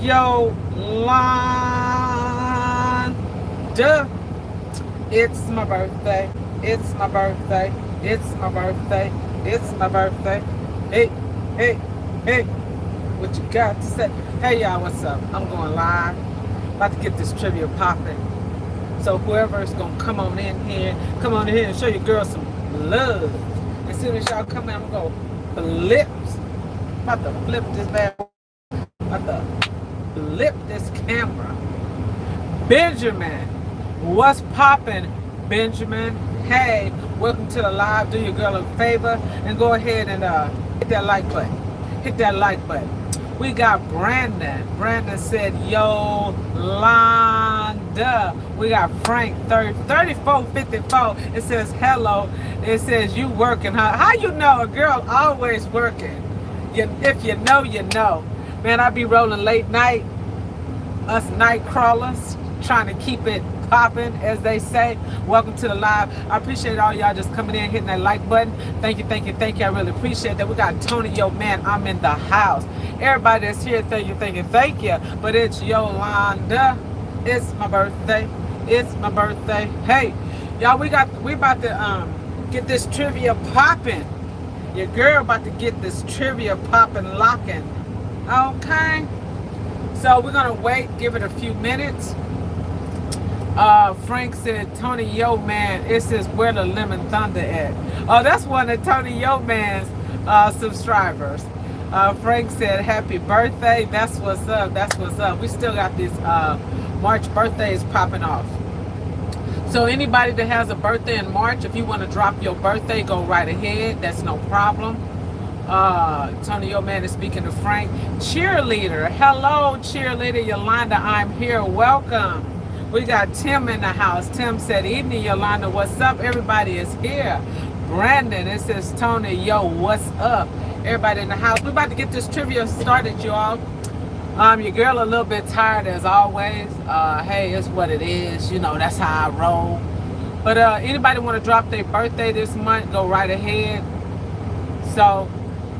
Yoolanda. It's my birthday. It's my birthday. It's my birthday. It's my birthday. Hey, hey, hey. What you got to say? Hey y'all, what's up? I'm going live. About to get this trivia popping. So whoever is gonna come on in here and show your girl some love. As soon as y'all come in, I'm gonna go flips. About to flip this bad. About to flip this camera. Benjamin, what's popping, Benjamin? Hey, welcome to the live. Do your girl a favor and go ahead and hit that like button. Hit that like button. We got Brandon. Brandon said, Yoolanda. We got Frank, 3454. It says, hello. It says, you working, huh? How you know? A girl always working. If you know, you know. Man, I be rolling late night. Us night crawlers trying to keep it popping, as they say. Welcome to the live. I appreciate all y'all just coming in, hitting that like button. Thank you, thank you, thank you. I really appreciate that. We got Tony, yo man, I'm in the house. Everybody that's here, thank you, thank you, thank you. But it's Yoolanda. It's my birthday. It's my birthday. Hey, y'all, we about to get this trivia popping. Your girl about to get this trivia popping, locking. Okay. So we're gonna wait, give it a few minutes. Frank said, Tony Yo Man, it says where the lemon thunder at. Oh, that's one of Tony Yo Man's subscribers. Frank said, happy birthday. That's what's up. That's what's up. We still got these March birthdays popping off. So anybody that has a birthday in March, if you want to drop your birthday, go right ahead. That's no problem. Tony Yo Man is speaking to Frank. Cheerleader. Hello, cheerleader Yoolanda. I'm here. Welcome. We got Tim in the house. Tim said, evening, Yoolanda. What's up? Everybody is here. Brandon, it says, Tony, yo, what's up? Everybody in the house. We're about to get this trivia started, y'all. Your girl a little bit tired as always. Hey, it's what it is. You know, that's how I roll. But anybody want to drop their birthday this month, go right ahead. So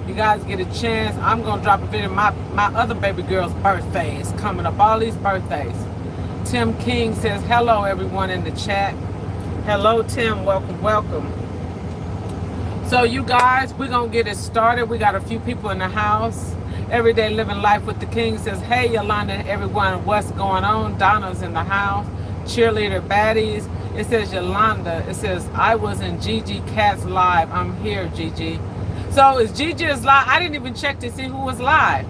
you guys get a chance. I'm going to drop a video. My other baby girl's birthday is coming up. All these birthdays. Tim King says, hello, everyone in the chat. Hello, Tim. Welcome, welcome. So you guys, we're going to get it started. We got a few people in the house. Everyday Living Life with the King says, hey, Yoolanda, everyone, what's going on? Donna's in the house. Cheerleader Baddies. It says, Yoolanda. It says, I was in Gigi Cat's live. I'm here, Gigi. So is Gigi's live? I didn't even check to see who was live.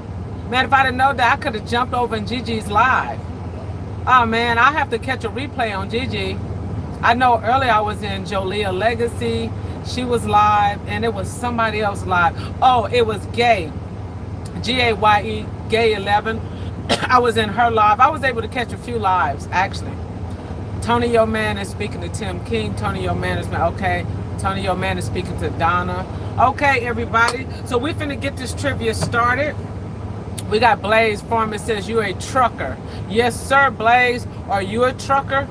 Man, if I didn't know that, I could have jumped over in Gigi's live. Oh, man, I have to catch a replay on Gigi. I know earlier I was in Jolia Legacy. She was live, and it was somebody else live. Oh, it was Gay. G-A-Y-E, Gay 11. I was in her live. I was able to catch a few lives, actually. Tony Yo Man is speaking to Tim King. Tony Yo Man is, okay. Tony Yo Man is speaking to Donna. Okay, everybody. So we're finna get this trivia started. We got Blaze Farmer says, you're a trucker. Yes, sir, Blaze. Are you a trucker?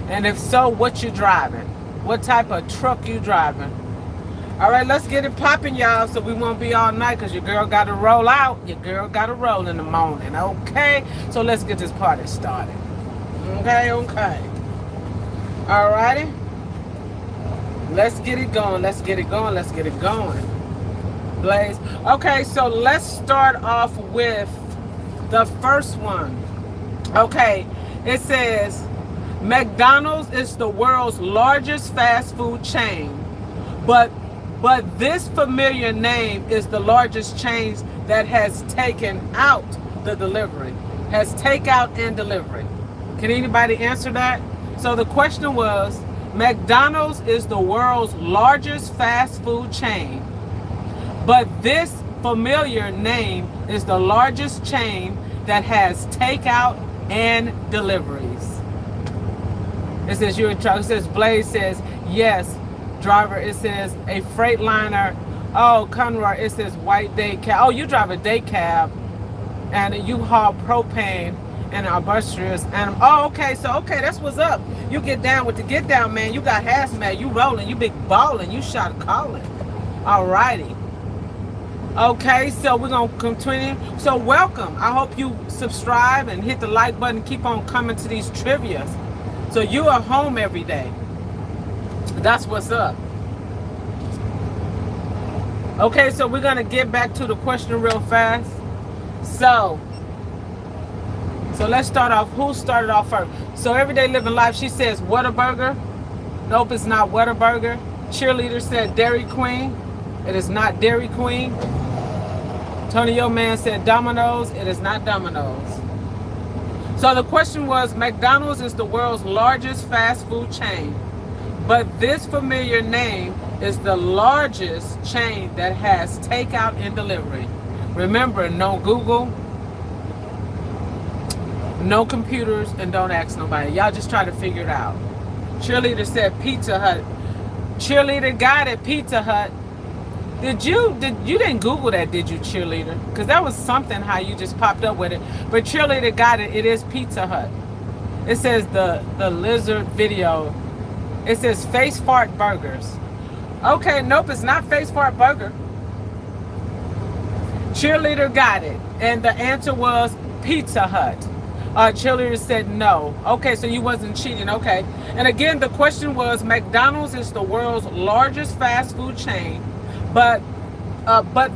And if so, what you driving? What type of truck you driving? All right, let's get it popping, y'all, so we won't be all night, because your girl got to roll out. Your girl got to roll in the morning, okay? So let's get this party started. Okay, okay. All righty. Let's get it going. Let's get it going. Let's get it going. Blaze. Okay, so let's start off with the first one. Okay, it says, McDonald's is the world's largest fast food chain, but this familiar name is the largest chain that has taken out the delivery, has takeout and delivery. Can anybody answer that? So the question was, McDonald's is the world's largest fast food chain, but this familiar name is the largest chain that has takeout and deliveries. It says you're a truck. It says Blaze says yes. Driver, it says a Freightliner. Oh, Conroy, it says white day cab. Oh, you drive a day cab and you haul propane and illustrious animal. Oh, okay, so okay, that's what's up. You get down with the get down, man. You got hazmat, you rolling, you big balling, you shot calling. All righty. Okay, so we're gonna continue. So welcome. I hope you subscribe and hit the like button. Keep on coming to these trivias. So you are home every day. That's what's up. Okay, so we're gonna get back to the question real fast. So let's start off. Who started off first? So everyday living life. She says Whataburger. Nope, it's not Whataburger. Cheerleader said Dairy Queen. It is not Dairy Queen. Tony Yo Man said Domino's. It is not Domino's. So the question was, McDonald's is the world's largest fast food chain, but this familiar name is the largest chain that has takeout and delivery. Remember, no Google, no computers, and don't ask nobody. Y'all just try to figure it out. Cheerleader said Pizza Hut. Cheerleader got it, Pizza Hut. You didn't Google that, did you, Cheerleader? Because that was something how you just popped up with it. But Cheerleader got it. It is Pizza Hut. It says the lizard video. It says Face Fart Burgers. Okay, nope, it's not Face Fart Burger. Cheerleader got it. And the answer was Pizza Hut. Cheerleader said no. Okay, so you wasn't cheating. Okay. And again, the question was, McDonald's is the world's largest fast food chain, but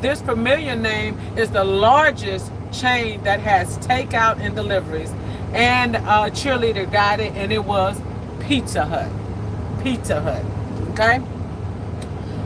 this familiar name is the largest chain that has takeout and deliveries. And Cheerleader got it, and it was Pizza Hut. Pizza Hut. Okay.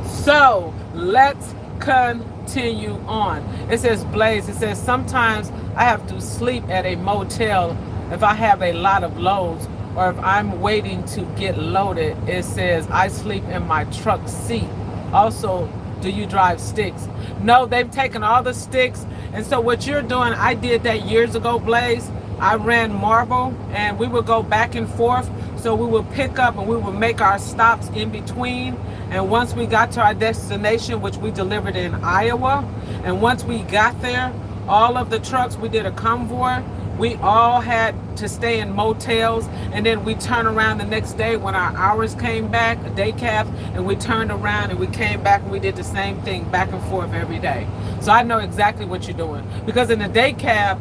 So let's continue on. It says Blaze. It says sometimes I have to sleep at a motel if I have a lot of loads, or if I'm waiting to get loaded. It says I sleep in my truck seat. Also, do you drive sticks? No, they've taken all the sticks. And so what you're doing, I did that years ago, Blaze. I ran marble, and we would go back and forth. So we would pick up and we would make our stops in between. And once we got to our destination, which we delivered in Iowa, and once we got there, all of the trucks, we did a convoy. We all had to stay in motels, and then we turned around the next day when our hours came back, a day cab, and we turned around and we came back and we did the same thing back and forth every day. So I know exactly what you're doing. Because in the day cab,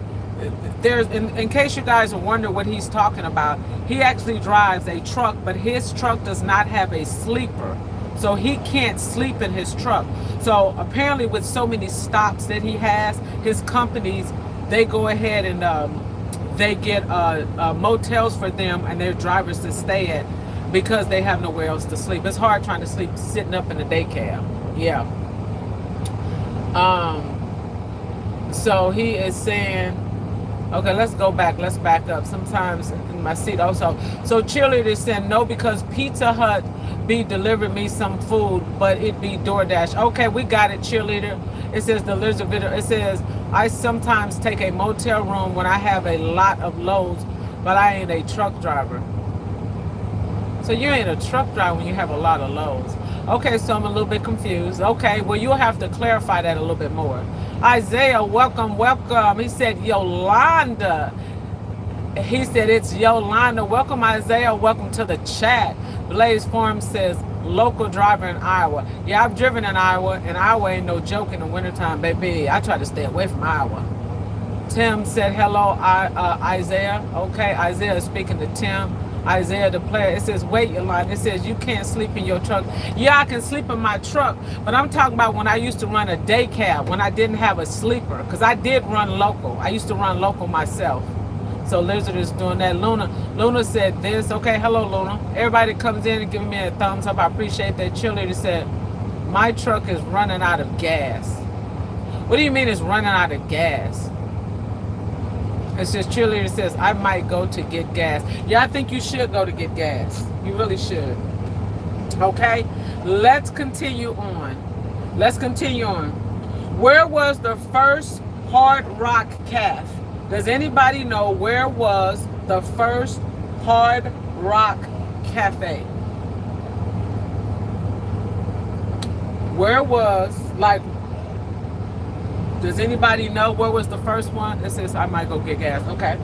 there's, in case you guys are wondering what he's talking about, he actually drives a truck, but his truck does not have a sleeper. So he can't sleep in his truck. So apparently with so many stops that he has, his companies, they go ahead and they get motels for them and their drivers to stay at, because they have nowhere else to sleep. It's hard trying to sleep sitting up in a day cab. Yeah. So he is saying, okay, let's go back. Let's back up. Sometimes in my seat also. So Cheerleader is saying no, because Pizza Hut be delivering me some food, but it be DoorDash. Okay, we got it, Cheerleader. It says the lizard video. It says I sometimes take a motel room when I have a lot of loads, but I ain't a truck driver. So you ain't a truck driver when you have a lot of loads. Okay, so I'm a little bit confused. Okay, well, you'll have to clarify that a little bit more. Isaiah, welcome, welcome. He said Yooolandaa. He said it's Yooolandaa. Welcome, Isaiah. Welcome to the chat. Blaze Farm says local driver in Iowa. Yeah, I've driven in Iowa, and Iowa ain't no joke in the wintertime, baby. I try to stay away from Iowa. Tim said hello, Isaiah. Okay, Isaiah is speaking to Tim. Isaiah the player. It says wait, Yolanda. It says you can't sleep in your truck. Yeah, I can sleep in my truck, but I'm talking about when I used to run a day cab, when I didn't have a sleeper, because I did run local. I used to run local myself. So Lizard is doing that. Luna said this. Okay, hello, Luna. Everybody comes in and giving me a thumbs up. I appreciate that. Cheerleader said my truck is running out of gas. What do you mean it's running out of gas? It's just Cheerleader says, I might go to get gas. Yeah, I think you should go to get gas. You really should. Okay, let's continue on. Let's continue on. Where was the first Hard Rock Cafe? Does anybody know where was the first Hard Rock Cafe? Where was, like, does anybody know where was the first one? It says I might go get gas. Okay.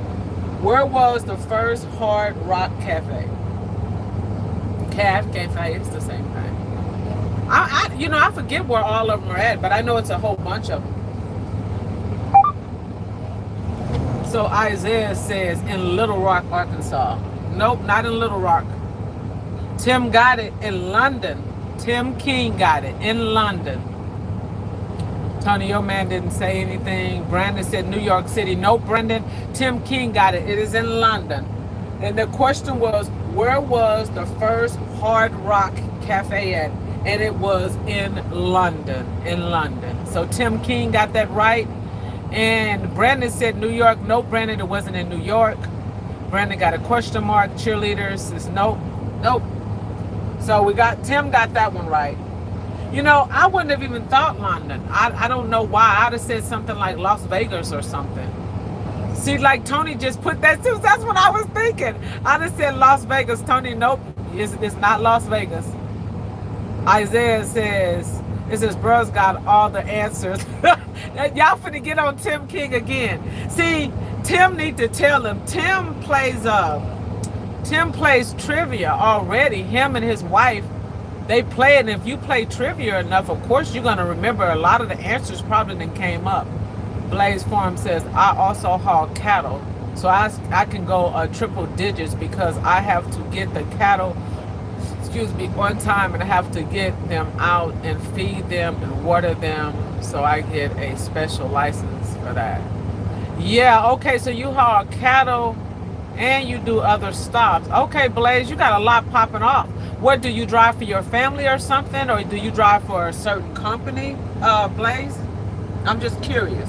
Where was the first Hard Rock Cafe? Cafe, it's the same thing. I forget where all of them are at, but I know it's a whole bunch of them. So Isaiah says in Little Rock, Arkansas. Nope, not in Little Rock. Tim got it in London. Tim King got it in London. Tony, your man didn't say anything. Brandon said New York City. Nope, Brendan. Tim King got it. It is in London. And the question was, where was the first Hard Rock Cafe at? And it was in London. In London. So Tim King got that right. And Brandon said New York. Nope, Brandon, it wasn't in New York. Brandon got a question mark. Cheerleaders is nope. Nope. So Tim got that one right. I wouldn't have even thought London. I don't know why. I'd have said something like Las Vegas or something. See, like Tony just put that too. That's what I was thinking. I'd have said Las Vegas. Tony, nope. It's not Las Vegas. Isaiah says, it says, bro's got all the answers. Y'all finna get on Tim King again. See, Tim need to tell him. Tim plays trivia already. Him and his wife, they play it. And if you play trivia enough, of course you're gonna remember a lot of the answers probably then came up. Blaze Farm says, I also haul cattle. So I can go triple digits because I have to get the cattle, on time, and I have to get them out and feed them and water them. So I get a special license for that. Yeah, okay, so you haul cattle and you do other stops. Okay, Blaze, you got a lot popping off. What, do you drive for your family or something? Or do you drive for a certain company, Blaze? I'm just curious.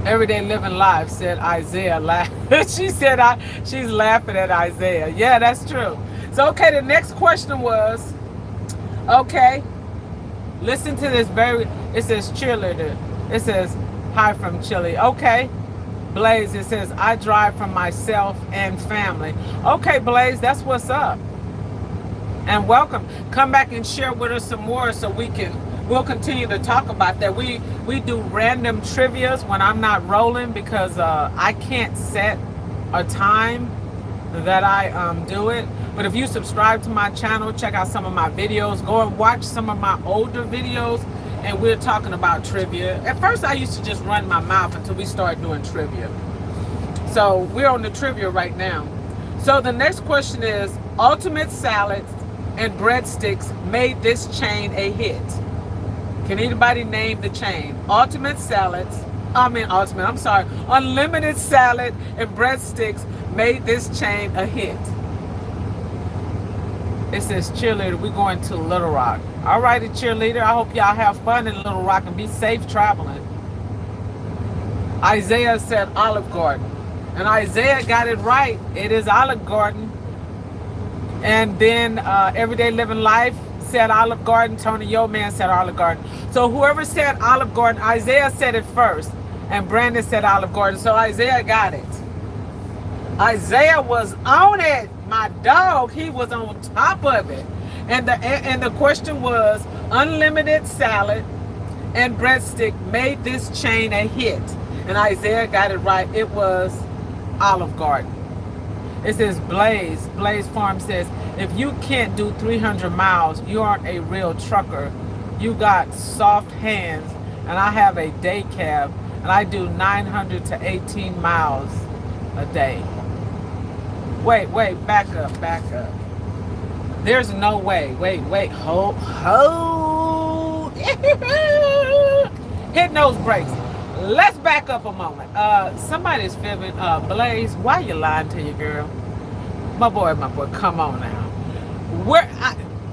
Everyday Living Life said Isaiah she said she's laughing at Isaiah. Yeah, that's true. So okay, the next question was, okay, listen to this it says cheerleader. It says hi from Chile. Okay. Blaze, it says I drive for myself and family. Okay, Blaze, that's what's up. And welcome. Come back and share with us some more so we'll continue to talk about that. We do random trivias when I'm not rolling because I can't set a time that I do it. But if you subscribe to my channel, check out some of my videos, go and watch some of my older videos, and we're talking about trivia. At first I used to just run my mouth until we started doing trivia. So we're on the trivia right now. So the next question is, ultimate salads and breadsticks made this chain a hit. Can anybody name the chain? Unlimited salad and breadsticks made this chain a hit. It says cheerleader, we're going to Little Rock. All righty, cheerleader. I hope y'all have fun in Little Rock and be safe traveling. Isaiah said Olive Garden. And Isaiah got it right. It is Olive Garden. And then Everyday Living Life said Olive Garden. Tony Yo Man said Olive Garden. So whoever said Olive Garden, Isaiah said it first. And Brandon said Olive Garden. So Isaiah got it. Isaiah was on it. My dog, he was on top of it. And the question was, unlimited salad and breadstick made this chain a hit. And Isaiah got it right. It was Olive Garden. It says Blaze Farm says, if you can't do 300 miles, you aren't a real trucker. You got soft hands. And I have a day cab, and I do 900 to 18 miles a day. Wait, back up. There's no way. Wait, hold. Hit those brakes. Let's back up a moment. Somebody's filming. Blaze, why you lying to your girl? My boy, come on now.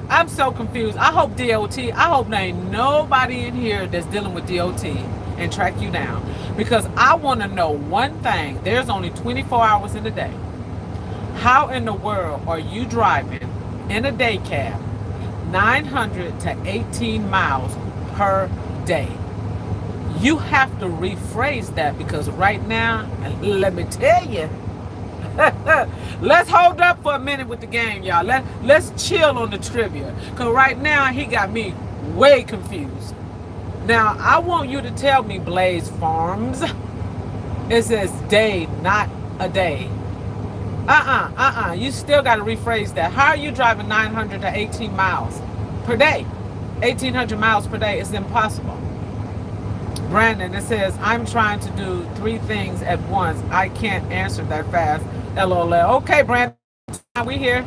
I'm so confused. I hope there ain't nobody in here that's dealing with DOT and track you down. Because I want to know one thing. There's only 24 hours in a day. How in the world are you driving in a day cab 900 to 18 miles per day? You have to rephrase that, because right now, let me tell you, let's hold up for a minute with the game, y'all. Let's chill on the trivia, because right now he got me way confused. Now, I want you to tell me, Blaze Farms, it says day, not a day. You still got to rephrase that. How are you driving 900 to 18 miles per day? 1,800 miles per day is impossible. Brandon, it says, I'm trying to do 3 things at once. I can't answer that fast. LOL. Okay, Brandon, we here.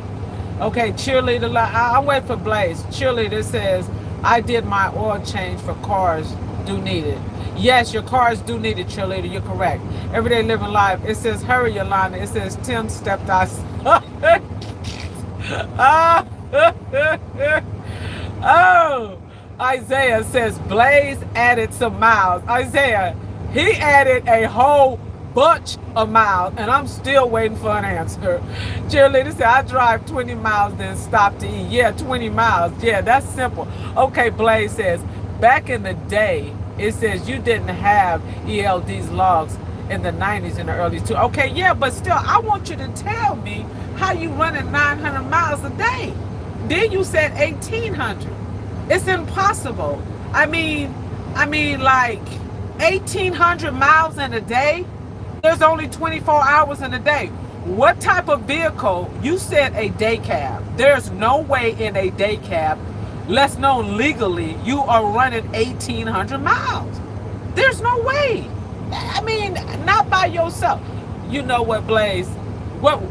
Okay, cheerleader. I'm waiting for Blaze. Cheerleader says, I did my oil change for cars. Do need it. Yes, your cars do need it, cheerleader. You're correct. Everyday living life. It says, hurry, Yoolanda. It says, Tim stepped outside. Oh, Isaiah says, Blaze added some miles. Isaiah, he added a whole bunch of miles, and I'm still waiting for an answer. Cheerleader said, I drive 20 miles, then stop to eat. Yeah, 20 miles. Yeah, that's simple. Okay, Blaze says, back in the day, it says you didn't have ELD's logs in the 90s and the early 20s. Okay, yeah, but still, I want you to tell me how you running 900 miles a day. Then you said 1,800. It's impossible. I mean, like 1,800 miles in a day? There's only 24 hours in a day. What type of vehicle? You said a day cab. There's no way in a day cab, less known legally, you are running 1,800 miles. There's no way. I mean, not by yourself. You know what, Blaze? What?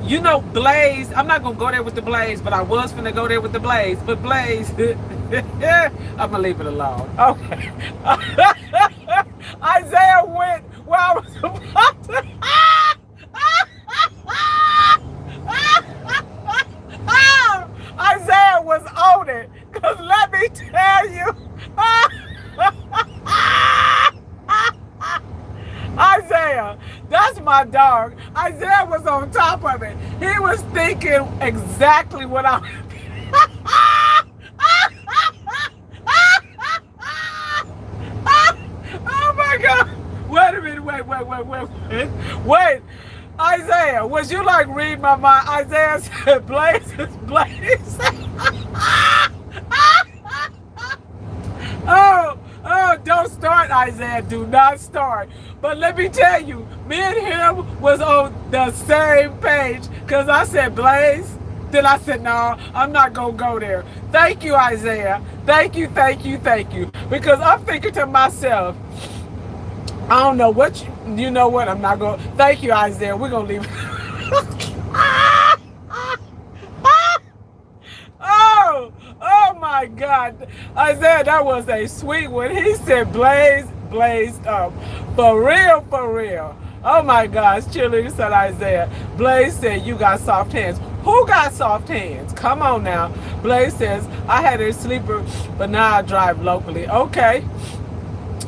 You know, Blaze, I'm not going to go there with the Blaze, but I was going to go there with the Blaze. But Blaze, I'm going to leave it alone. Okay. Isaiah went where I was about to. Isaiah was on it. Because let me tell you. Isaiah, that's my dog. Isaiah was on top of it. He was thinking exactly what I. Oh my God! Wait a minute! Wait! Isaiah, was you like read my mind? Isaiah said, "Blaze is Blaze." Oh, don't start, Isaiah. Do not start. But let me tell you, me and him was on the same page. Because I said, Blaze. Then I said, no, I'm not going to go there. Thank you, Isaiah. Thank you. Because I'm thinking to myself, I don't know what you know what, I'm not going to. Thank you, Isaiah. We're going to leave it. Oh my God. Isaiah, that was a sweet one. He said blazed up. For real. Oh my gosh. Cheerleader said Isaiah. Blaze said you got soft hands. Who got soft hands? Come on now. Blaze says, I had a sleeper, but now I drive locally. Okay.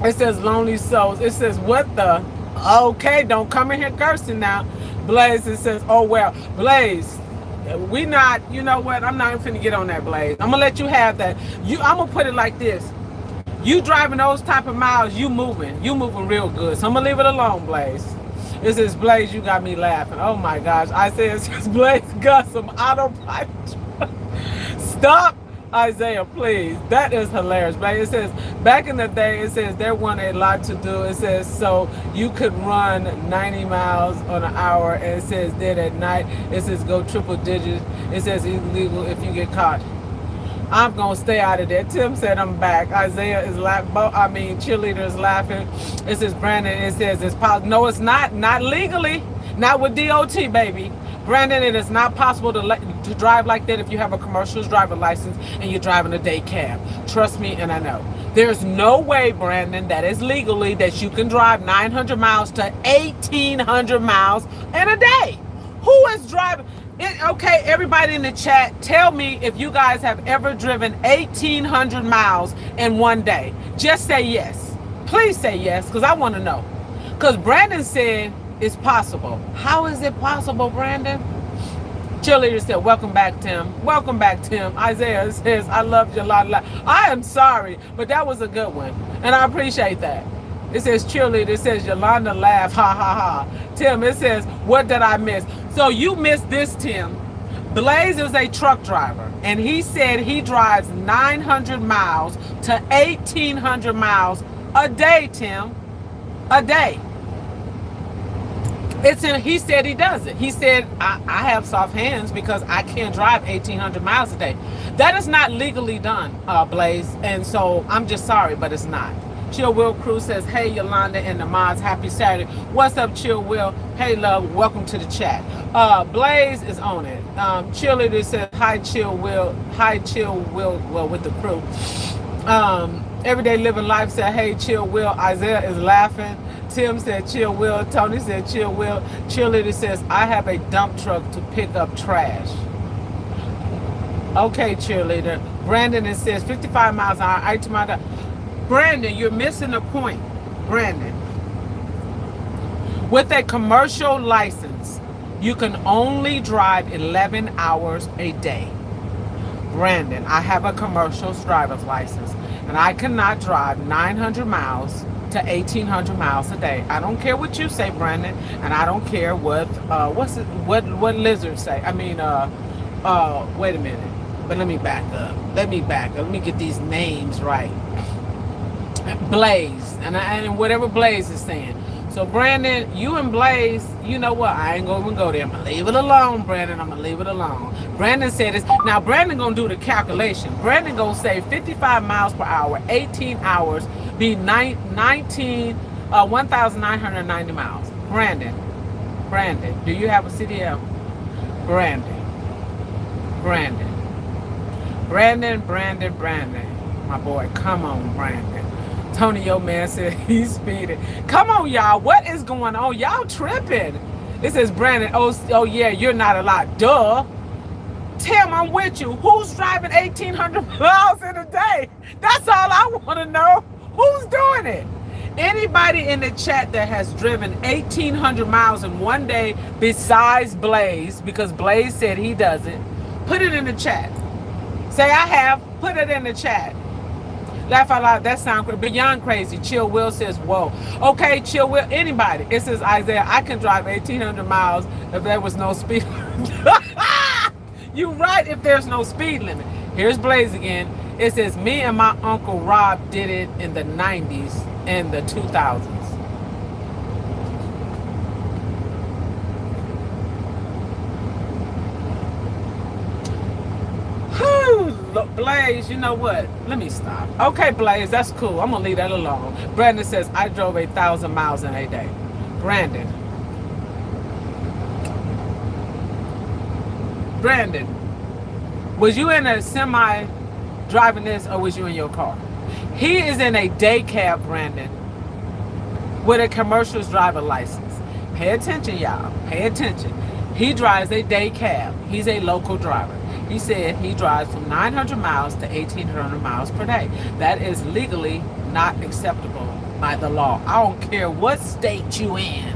It says lonely souls. It says what the? Okay, don't come in here cursing now. Blaze, it says, oh well. Blaze, we not, you know what? I'm not even finna get on that, Blaze. I'm gonna let you have that. I'm gonna put it like this. You driving those type of miles, you moving real good. So I'm gonna leave it alone, Blaze. It says, Blaze, you got me laughing. Oh my gosh. Isaiah says, Blaze got some autopilot. Stop, Isaiah, please. That is hilarious, Blaze. It says, back in the day, it says there wasn't a lot to do. It says, so you could run 90 miles on an hour. And it says, then at night, it says, go triple digits. It says, illegal if you get caught. I'm going to stay out of there. Tim said I'm back. Isaiah is laughing. Cheerleader is laughing. It says, Brandon, it says it's possible. No, it's not. Not legally. Not with DOT, baby. Brandon, it is not possible to drive like that if you have a commercial driver license and you're driving a day cab. Trust me, and I know. There's no way, Brandon, that is legally that you can drive 900 miles to 1,800 miles in a day. Who is driving? Okay, everybody in the chat, tell me if you guys have ever driven 1,800 miles in one day. Just say yes. Please say yes, because I want to know. Because Brandon said it's possible. How is it possible, Brandon? Cheerleader said, welcome back, Tim. Welcome back, Tim. Isaiah says, I love you a lot. I am sorry, but that was a good one. And I appreciate that. It says cheerleader. It says Yoolanda laugh. Ha, ha, ha. Tim, it says, what did I miss? So you missed this, Tim. Blaze is a truck driver. And he said he drives 900 miles to 1,800 miles a day, Tim. A day. It's in. He said he does it. He said I have soft hands because I can't drive 1,800 miles a day. That is not legally done, Blaze. And so I'm just sorry, but it's not. Chill Will Cruz says, "Hey Yolanda and the mods, happy Saturday. What's up, Chill Will? Hey love, welcome to the chat." Blaze is on it. Cheerleader says, "Hi Chill Will. Hi Chill Will. Well, with the crew." Everyday Living Life said, "Hey Chill Will." Isaiah is laughing. Tim said, "Chill Will." Tony said, "Chill Will." Cheerleader says, "I have a dump truck to pick up trash." Okay, cheerleader. Brandon it says 55 miles an hour. I to my Brandon, you're missing the point. Brandon, with a commercial license, you can only drive 11 hours a day. Brandon, I have a commercial driver's license, and I cannot drive 900 miles to 1,800 miles a day. I don't care what you say, Brandon, and I don't care what what lizards say. I mean, wait a minute. But let me back up. Let me get these names right. Blaze, and whatever Blaze is saying. So Brandon, you and Blaze, you know what? I ain't gonna even go there. I'm gonna leave it alone, Brandon. I'm gonna leave it alone. Brandon said this. Now Brandon gonna do the calculation. Brandon gonna say 55 miles per hour, 18 hours, be 1,990 miles. Brandon, do you have a CDL? Brandon. My boy, come on, Brandon. Tony, your man said he's speeding. Come on, y'all. What is going on? Y'all tripping. It says, Brandon, oh yeah, you're not allowed. Duh. Tim, I'm with you. Who's driving 1,800 miles in a day? That's all I want to know. Who's doing it? Anybody in the chat that has driven 1,800 miles in one day besides Blaze, because Blaze said he doesn't, put it in the chat. Say I have. Put it in the chat. Laugh out loud. That sounds beyond crazy. Chill Will says, whoa. Okay, Chill Will. Anybody. It says, Isaiah, I can drive 1,800 miles if there was no speed limit. You right if there's no speed limit. Here's Blaze again. It says, me and my Uncle Rob did it in the 90s and the 2000s. Blaze, you know what? Let me stop. Okay, Blaze, that's cool. I'm gonna leave that alone. Brandon says, I drove 1,000 miles in a day. Brandon, was you in a semi driving this, or was you in your car? He is in a day cab, Brandon, with a commercial driver license. Pay attention, y'all. Pay attention. He drives a day cab. He's a local driver. He said he drives from 900 miles to 1,800 miles per day. That is legally not acceptable by the law. I don't care what state you in.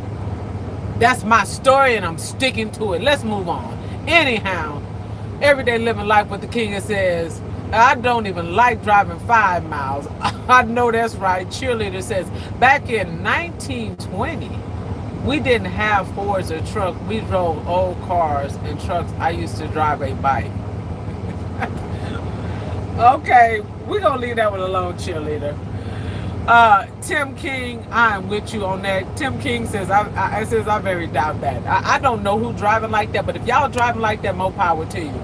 That's my story, and I'm sticking to it. Let's move on. Anyhow, Everyday Living Life with the King, it says, I don't even like driving 5 miles. I know that's right. Cheerleader says, back in 1920, we didn't have Fords or trucks. We drove old cars and trucks. I used to drive a bike. Okay, we're going to leave that one alone, cheerleader. Tim King, I'm with you on that. Tim King says, I very doubt that. I don't know who driving like that, but if y'all driving like that, more power to you.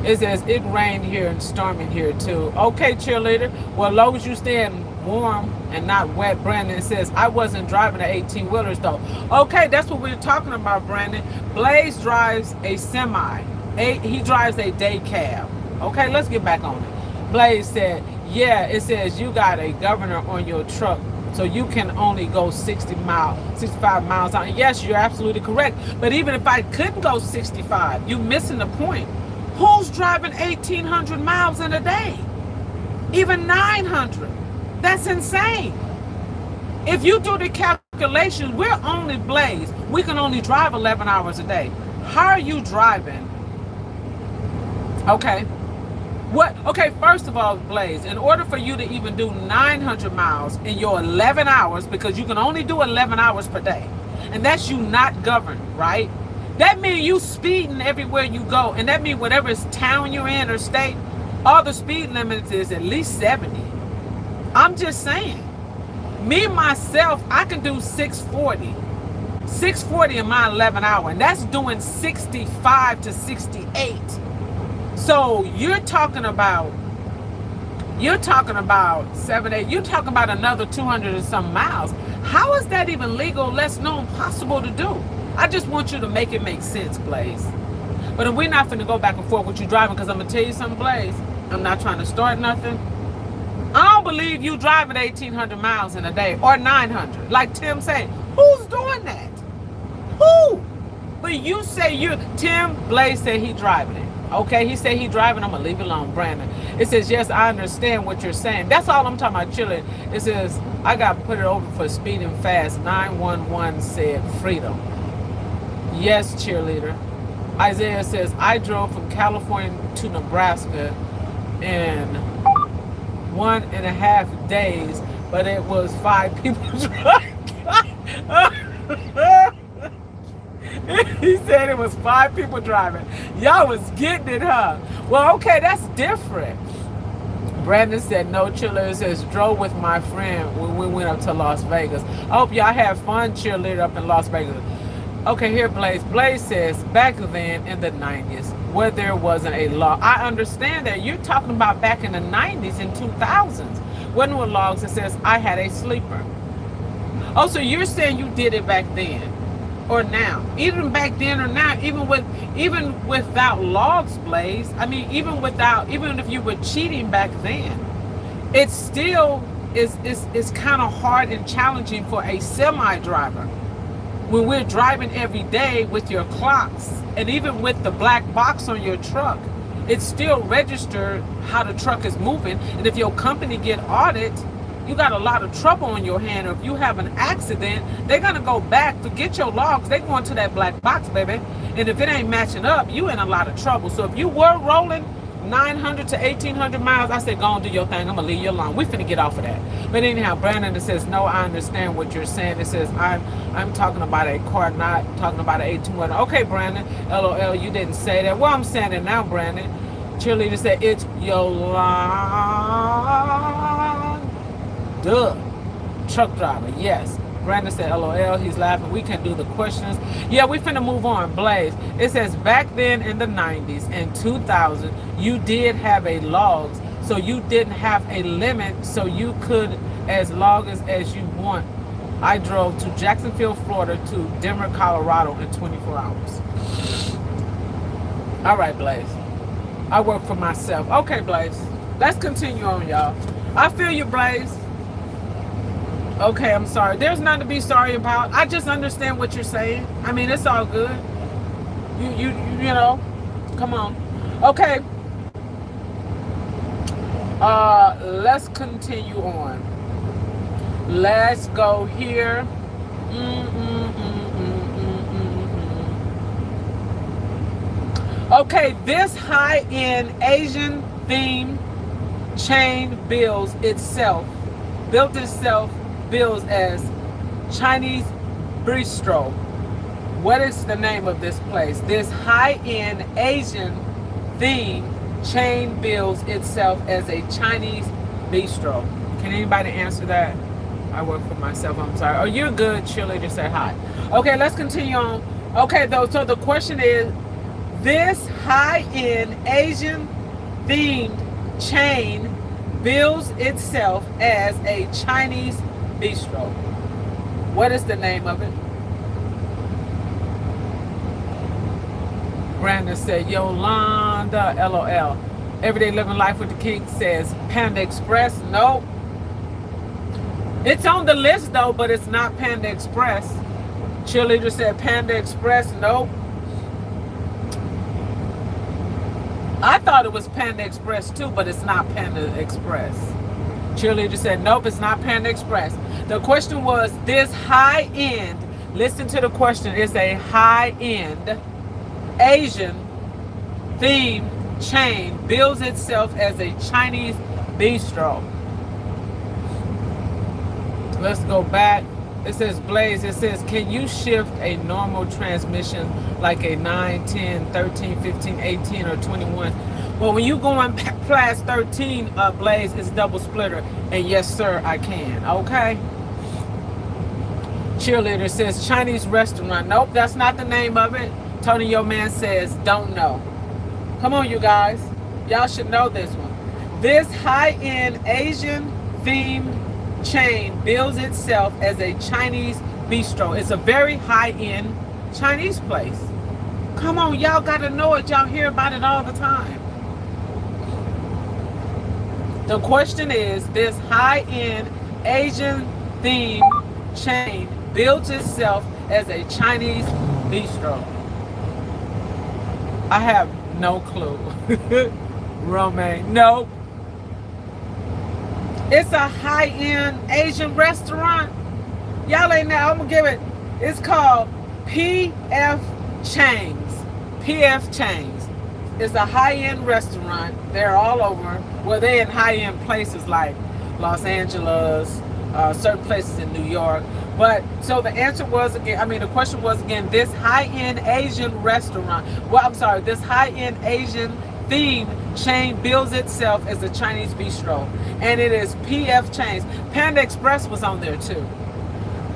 It says, it rained here and storming here too. Okay, cheerleader. Well, as long as you staying warm and not wet. Brandon says, I wasn't driving the 18-wheelers though. Okay, that's what we're talking about, Brandon. Blaze drives a semi. He drives a day cab. Okay, let's get back on it. Blaze said, yeah, it says you got a governor on your truck, so you can only go 65 miles an hour. Yes, you're absolutely correct. But even if I couldn't go 65, you're missing the point. Who's driving 1,800 miles in a day? Even 900. That's insane. If you do the calculations, we're only Blaze. We can only drive 11 hours a day. How are you driving? Okay. What? Okay, first of all, Blaze, in order for you to even do 900 miles in your 11 hours, because you can only do 11 hours per day, and that's you not governed, right? That means you speeding everywhere you go, and that means whatever town you're in or state, all the speed limits is at least 70. I'm just saying. Me, myself, I can do 640. 640 in my 11 hour, and that's doing 65 to 68. So you're talking about 7, 8, you're talking about another 200 and some miles. How is that even legal, less known, possible to do? I just want you to make it make sense, Blaze. But if we're not finna go back and forth with you driving, because I'm gonna tell you something, Blaze, I'm not trying to start nothing. I don't believe you driving 1,800 miles in a day, or 900. Like Tim said, who's doing that? Who? But you say Tim Blaze said he driving it. Okay, he said he driving, I'm gonna leave it alone, Brandon. It says, yes, I understand what you're saying. That's all I'm talking about, chilling. It says, I got to put it over for speeding fast. 911 said freedom. Yes, cheerleader. Isaiah says, I drove from California to Nebraska in 1.5 days, but it was 5 people driving. He said it was 5 people driving. Y'all was getting it, huh? Well, okay, that's different. Brandon said, no, chiller. It says, drove with my friend when we went up to Las Vegas. I hope y'all had fun, cheerleader, up in Las Vegas. Okay, here, Blaze. Blaze says, back then in the 90s, where there wasn't a law. I understand that. You're talking about back in the 90s and 2000s. When there were laws, it says, I had a sleeper. Oh, so you're saying you did it back then or now? Even back then or now, even without logs, Blaze. I mean, even if you were cheating back then, it still is kind of hard and challenging for a semi driver. When we're driving every day with your clocks, and even with the black box on your truck, it's still registered how the truck is moving. And if your company get audited, you got a lot of trouble on your hand. Or if you have an accident, they're gonna go back to get your logs. They go into that black box, baby. And if it ain't matching up, you in a lot of trouble. So if you were rolling 900 to 1,800 miles, I said, go on, do your thing. I'm gonna leave you alone. We finna get off of that. But anyhow, Brandon, it says, no, I understand what you're saying. It says, I'm talking about a car, not talking about an 1,800. Okay, Brandon, LOL, you didn't say that. Well, I'm saying it now, Brandon. Cheerleader said, it's Yooolandaa. Truck driver, yes. Brandon said, LOL, he's laughing. We can do the questions. Yeah, we finna move on. Blaze. It says, back then in the 90s and 2000, you did have a logs, so you didn't have a limit, so you could as long as you want. I drove to Jacksonville, Florida to Denver, Colorado in 24 hours. All right, Blaze. I work for myself. Okay, Blaze. Let's continue on, y'all. I feel you, Blaze. Okay, I'm sorry. There's nothing to be sorry about. I just understand what you're saying. I mean, it's all good. You know, come on. Okay. Let's continue on. Let's go here. Okay, this high-end Asian themed chain built itself as Chinese bistro. What is the name of this place? This high-end Asian themed chain bills itself as a Chinese bistro. Can anybody answer that? I work for myself. I'm sorry. Oh, you're good. Shirley just said hi. Okay, let's continue on. Okay, though. So the question is, this high-end Asian themed chain bills itself as a Chinese bistro. What is the name of it? Brandon said, Yooolandaa, LOL. Everyday Living Life with the King says, Panda Express. Nope. It's on the list though, but it's not Panda Express. Cheerleader said Panda Express. Nope. I thought it was Panda Express too, but it's not Panda Express. Cheerleader said, nope, it's not Panda Express. The question was, this high-end, listen to the question, it's a high-end Asian themed chain bills itself as a Chinese bistro. Let's go back. It says, Blaze, it says, can you shift a normal transmission like a 9, 10, 13, 15, 18, or 21? Well, when you go on class 13, Blaze, it's double splitter. And yes, sir, I can. Okay? Cheerleader says Chinese restaurant. Nope, that's not the name of it. Tony Yo Man says don't know. Come on, you guys. Y'all should know this one. This high-end Asian themed chain bills itself as a Chinese bistro. It's a very high-end Chinese place. Come on, y'all got to know it. Y'all hear about it all the time. The question is, this high-end Asian themed chain builds itself as a Chinese bistro. I have no clue. Romaine, nope. It's a high-end Asian restaurant. Y'all ain't know. I'm gonna give it. It's called PF Chang's. PF Chang's. It's a high-end restaurant. They're all over. Well, they're in high-end places like Los Angeles, certain places in New York. But so the answer was again. I mean, the question was again. This high-end Asian restaurant. Well, I'm sorry. This high-end Asian themed chain bills itself as a Chinese bistro, and it is PF Chang's. Panda Express was on there too.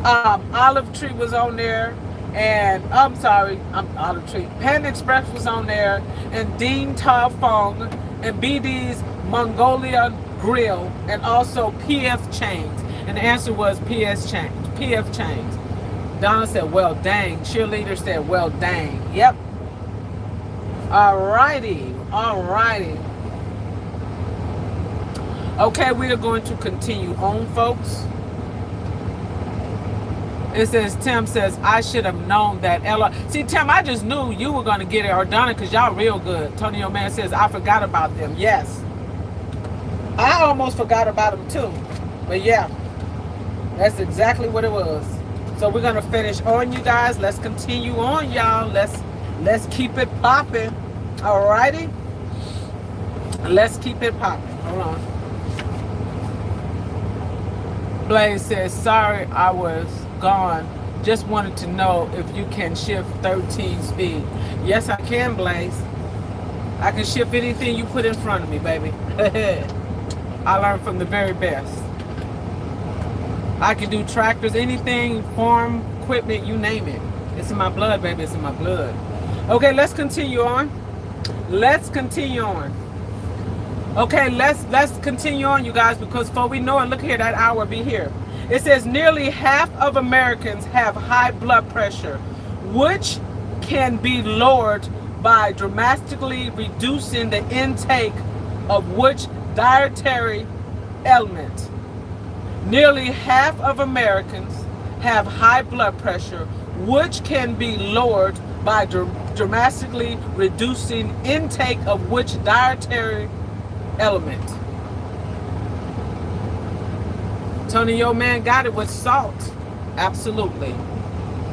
Olive Tree was on there, and Olive Tree. Panda Express was on there, and Dean Ta Fong, and BD's Mongolia Grill, and also PF Chang's. And the answer was PF Chang's. Donna said, well, dang. Cheerleader said, well, dang. Yep. Alrighty. Okay, we are going to continue on, folks. It says, Tim says, I should have known that Ella. See, Tim, I just knew you were going to get it, or Donna, because y'all real good. Tony O'Man says, I forgot about them. Yes. I almost forgot about them, too. But yeah, that's exactly what it was. So we're going to finish on, you guys. Let's continue on, y'all. Let's keep it popping. Alrighty? Let's keep it popping. Hold on. Blaze says, sorry I was gone. Just wanted to know if you can shift 13 speed. Yes, I can, Blaze. I can shift anything you put in front of me, baby. I learned from the very best. I can do tractors, anything, farm, equipment, you name it. It's in my blood, baby. It's in my blood. Okay, let's continue on. Let's continue on. Okay, let's continue on, you guys, because before we know it, look here, that hour be here. It says nearly half of Americans have high blood pressure, which can be lowered by dramatically reducing the intake of which dietary element. Nearly half of Americans have high blood pressure, which can be lowered by dramatically reducing intake of which dietary element. Tony Yo Man got it with salt. Absolutely.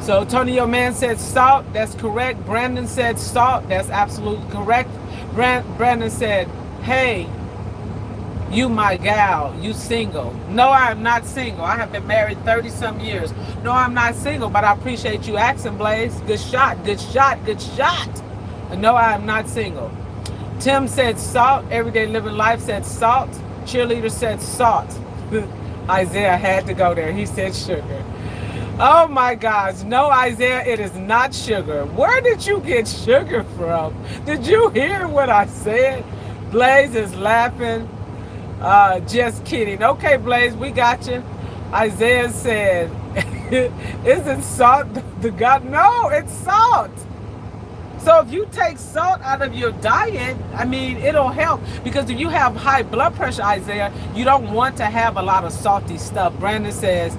So Tony Yo Man said salt. That's correct. Brandon said salt. That's absolutely correct. Brandon said, hey, you my gal, you single. No, I am not single. I have been married 30-some years. No, I'm not single, but I appreciate you asking, Blaze. Good shot, good shot, good shot. No, I am not single. Tim said salt. Everyday Living Life said salt. Cheerleader said salt. Isaiah had to go there. He said sugar. Oh my gosh. No, Isaiah, it is not sugar. Where did you get sugar from? Did you hear what I said? Blaze is laughing. Just kidding. Okay, Blaze, we got you. Isaiah said, isn't salt the God? No, it's salt. So if you take salt out of your diet, I mean, it'll help. Because if you have high blood pressure, Isaiah, you don't want to have a lot of salty stuff. Brandon says,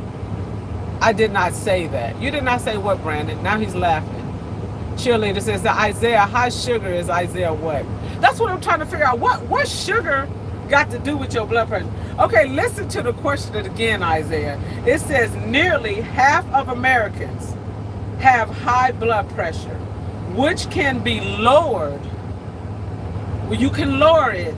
I did not say that. You did not say what, Brandon? Now he's laughing. Cheerleader says that Isaiah, high sugar is Isaiah what? That's what I'm trying to figure out. What sugar got to do with your blood pressure? Okay, listen to the question again, Isaiah. It says nearly half of Americans have high blood pressure, which can be lowered. Well, you can lower it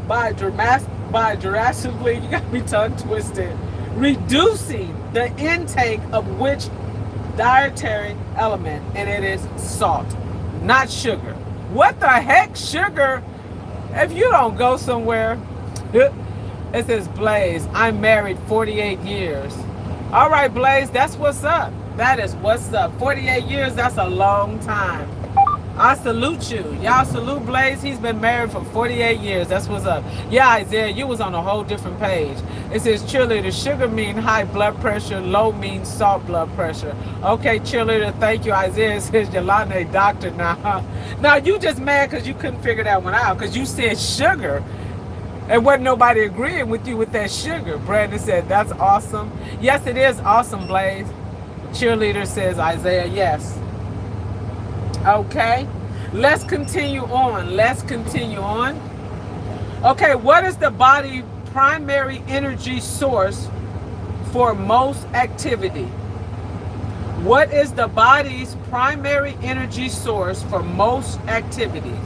by drastically, you got to be tongue twisted, reducing the intake of which dietary element, and it is salt, not sugar. What the heck, sugar? If you don't go somewhere, it says Blaze, I'm married 48 years. All right, Blaze, that's what's up. That is what's up. 48 years, that's a long time. I salute you. Y'all salute Blaze. He's been married for 48 years. That's what's up. Yeah, Isaiah, you was on a whole different page. It says cheerleader, sugar mean high blood pressure, low means soft blood pressure. Okay, cheerleader, thank you. Isaiah says Yooolandaa a doctor now. Now, you just mad because you couldn't figure that one out because you said sugar. And wasn't nobody agreeing with you with that sugar. Brandon said, that's awesome. Yes, it is awesome, Blaze. Cheerleader says, Isaiah, yes. Okay, let's continue on. Let's continue on. Okay, what is the body's primary energy source for most activity? What is the body's primary energy source for most activities?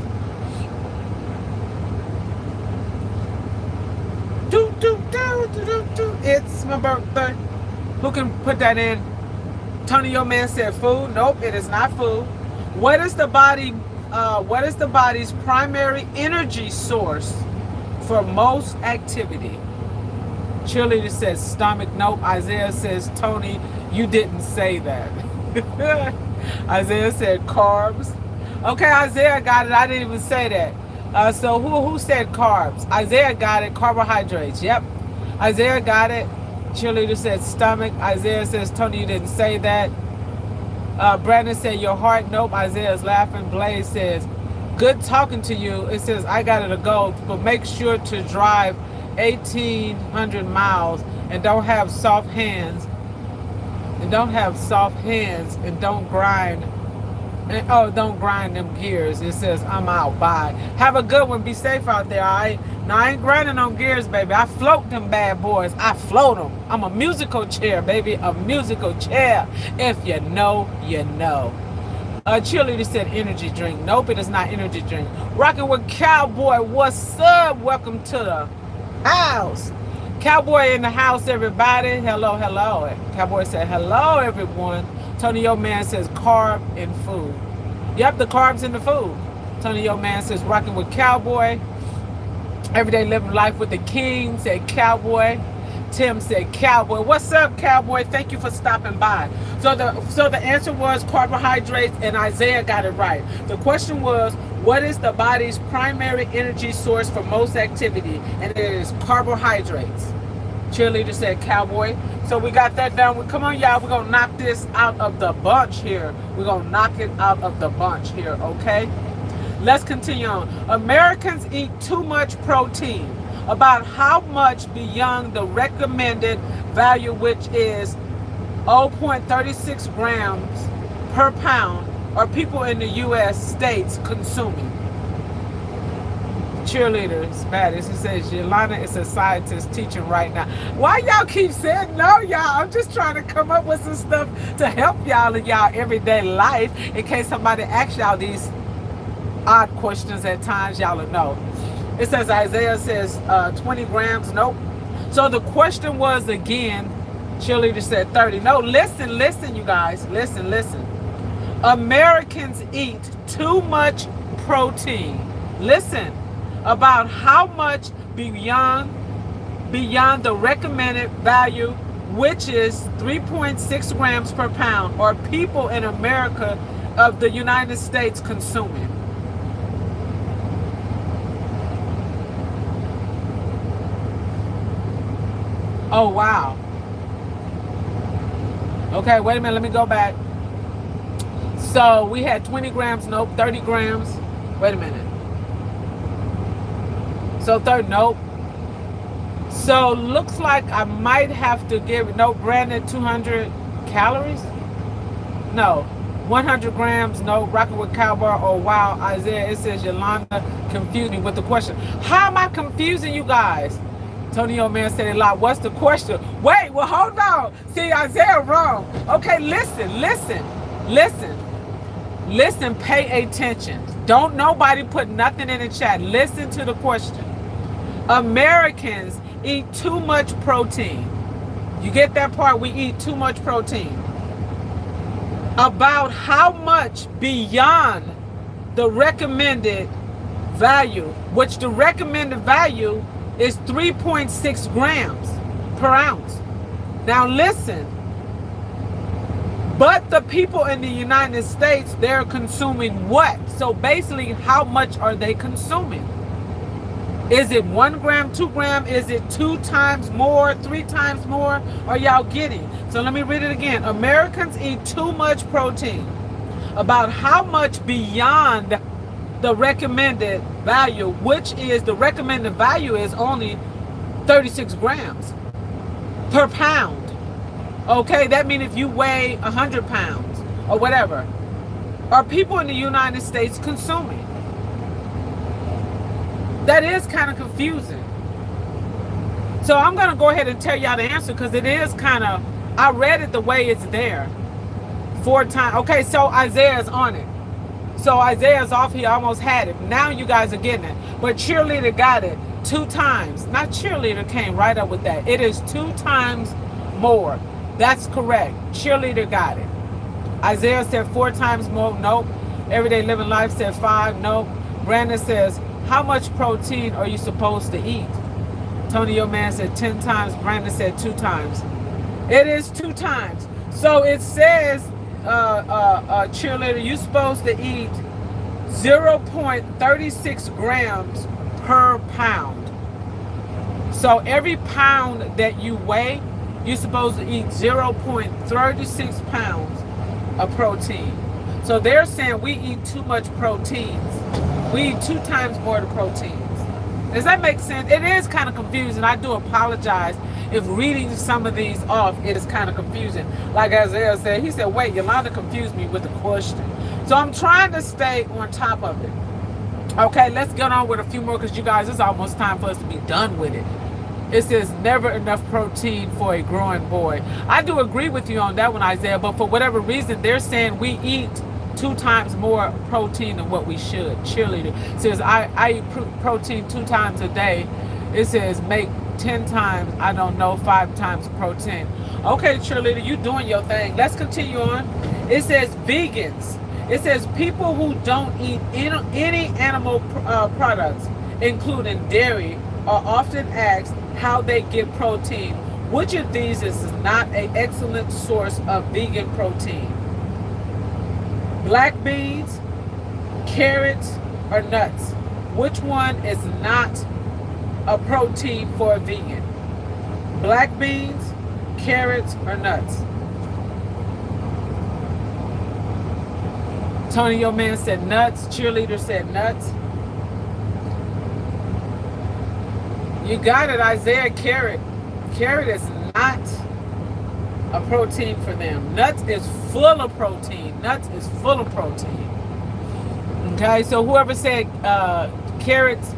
It's my birthday. Who can put that in? Tony, your man said food. Nope, it is not food. What is the body's primary energy source for most activity? Cheerleader says stomach. Nope. Isaiah says, Tony, you didn't say that. Isaiah said carbs. Okay, Isaiah got it. I didn't even say that. So who said carbs? Isaiah got it. Carbohydrates. Yep. Isaiah got it. Cheerleader said stomach. Isaiah says, Tony, you didn't say that. Brandon said your heart. Nope. Isaiah's laughing. Blaze says, good talking to you. It says, I got to go, but make sure to drive 1,800 miles and don't have soft hands. And don't grind. And, don't grind them gears. It says, I'm out. Bye. Have a good one. Be safe out there, all right? Now, I ain't grinding on gears, baby. I float them bad boys. I float them. I'm a musical chair, baby. A musical chair. If you know, you know. Cheerleader said energy drink. Nope, it is not energy drink. Rocking with Cowboy. What's up? Welcome to the house. Cowboy in the house, everybody. Hello, hello. Cowboy said, hello, everyone. Tony, your man says carb and food. Yep, the carbs in the food. Tony, your man says rocking with Cowboy. Everyday living life with the king, said Cowboy. Tim said Cowboy. What's up, Cowboy? Thank you for stopping by. So the answer was carbohydrates, and Isaiah got it right. The question was, what is the body's primary energy source for most activity? And it is carbohydrates. Cheerleader said Cowboy. So we got that down. Come on, y'all. We're going to knock this out of the bunch here. We're going to knock it out of the bunch here, okay? Let's continue on. Americans eat too much protein. About how much beyond the recommended value, which is 0.36 grams per pound, are people in the U.S. states consuming? Cheerleader is mad. It says Yooolandaa is a scientist teaching right now. Why y'all keep saying no, y'all? I'm just trying to come up with some stuff to help y'all in y'all everyday life in case somebody asks y'all these odd questions at times. Y'all will know. It says Isaiah says 20 grams. Nope. So the question was again, Cheerleader said 30. No, listen, you guys. Listen. Americans eat too much protein. Listen. About how much beyond the recommended value, which is 3.6 grams per pound, are people in America of the United States consuming? Oh, wow. Okay, wait a minute. Let me go back. So we had 20 grams. Nope. 30 grams. Wait a minute. So nope. So looks like I might have to give, no, Brandon, 200 calories? No. 100 grams, no. Rocking with Cowboy. Oh, wow. Isaiah, it says Yooolandaa confused me with the question. How am I confusing you guys? Tony, your man said a lot. What's the question? Wait, well, hold on. See, Isaiah wrong. Okay, listen, pay attention. Don't nobody put nothing in the chat. Listen to the question. Americans eat too much protein. You get that part? We eat too much protein. About how much beyond the recommended value, which the recommended value is 3.6 grams per ounce. Now listen, but the people in the United States, they're consuming what? So basically, how much are they consuming? Is it 1 gram, 2 gram? Is it 2 times more, 3 times more? Are y'all getting? So let me read it again. Americans eat too much protein. About how much beyond the recommended value, which is the recommended value is only 36 grams per pound. Okay, that means if you weigh 100 pounds or whatever, are people in the United States consuming? That is kind of confusing. So I'm going to go ahead and tell y'all the answer because it is kind of, I read it the way it's there. 4 times. Okay, so Isaiah's on it. So Isaiah's off, he almost had it. Now you guys are getting it. But cheerleader got it 2 times. Not cheerleader came right up with that. It is 2 times more. That's correct. Cheerleader got it. Isaiah said 4 times more. Nope. Everyday Living Life said 5. Nope. Brandon says, how much protein are you supposed to eat? Tony, your man, said 10 times. Brandon said 2 times. It is 2 times. So it says, cheerleader, you're supposed to eat 0.36 grams per pound. So every pound that you weigh, you're supposed to eat 0.36 pounds of protein. So they're saying we eat too much proteins. We eat 2 times more of the proteins. Does that make sense? It is kind of confusing. I do apologize if reading some of these off, it is kind of confusing. Like Isaiah said, he said, wait, Yoolanda confused me with the question. So I'm trying to stay on top of it. Okay, let's get on with a few more because you guys, it's almost time for us to be done with it. It says never enough protein for a growing boy. I do agree with you on that one, Isaiah, but for whatever reason, they're saying we eat 2 times more protein than what we should. Cheerleader says, I eat protein 2 times a day. It says make 10 times, I don't know, 5 times protein. Okay, cheerleader, you doing your thing. Let's continue on. It says vegans. It says people who don't eat any animal products, including dairy, are often asked how they get protein. Which of these is not an excellent source of vegan protein? Black beans, carrots, or nuts? Which one is not a protein for a vegan? Black beans, carrots, or nuts? Tony, your man, said nuts. Cheerleader said nuts. You got it, Isaiah. Carrot. Carrot is not a protein for them. Nuts is full of protein. Nuts is full of protein. Okay, so whoever said carrots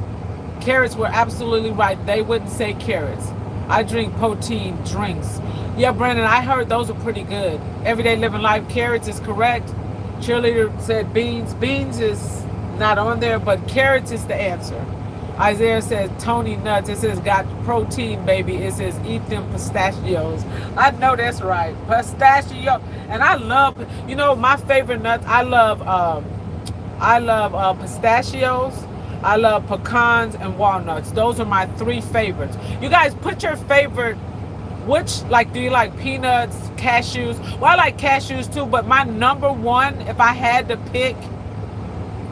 were absolutely right. They wouldn't say carrots. I drink protein drinks. Yeah, Brandon, I heard those are pretty good. Everyday Living Life, carrots is correct. Cheerleader said beans. Beans is not on there, but carrots is the answer. Isaiah says Tony nuts. It says got protein, baby. It says eat them pistachios. I know that's right. Pistachio. And I love, you know, my favorite nuts. I love pistachios. I love pecans and walnuts. Those are my 3 favorites. You guys put your favorite, which, like, do you like peanuts, cashews? Well, I like cashews too, but my number one, if I had to pick,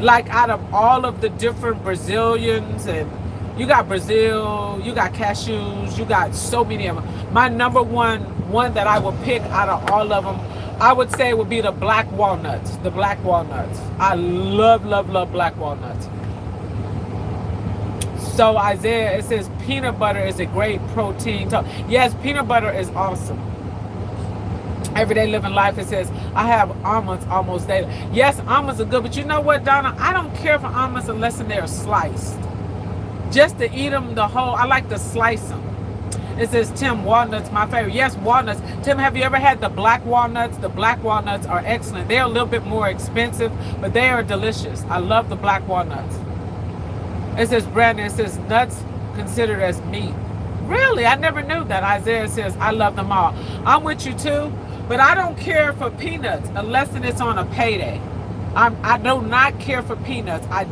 like out of all of the different Brazilians, and you got Brazil, you got cashews, you got so many of them. My number one that I would pick out of all of them, I would say would be the black walnuts. The black walnuts. I love, love, love black walnuts. So Isaiah, it says peanut butter is a great protein. Yes, peanut butter is awesome. Everyday Living Life, it says, I have almonds almost daily. Yes, almonds are good, but you know what, Donna? I don't care for almonds unless they're sliced. Just to eat them the whole, I like to slice them. It says, Tim, walnuts, my favorite. Yes, walnuts. Tim, have you ever had the black walnuts? The black walnuts are excellent. They're a little bit more expensive, but they are delicious. I love the black walnuts. It says, Brandon, it says, nuts considered as meat. Really? I never knew that. Isaiah says, I love them all. I'm with you too. But I don't care for peanuts unless it's on a payday. I do not care for peanuts. I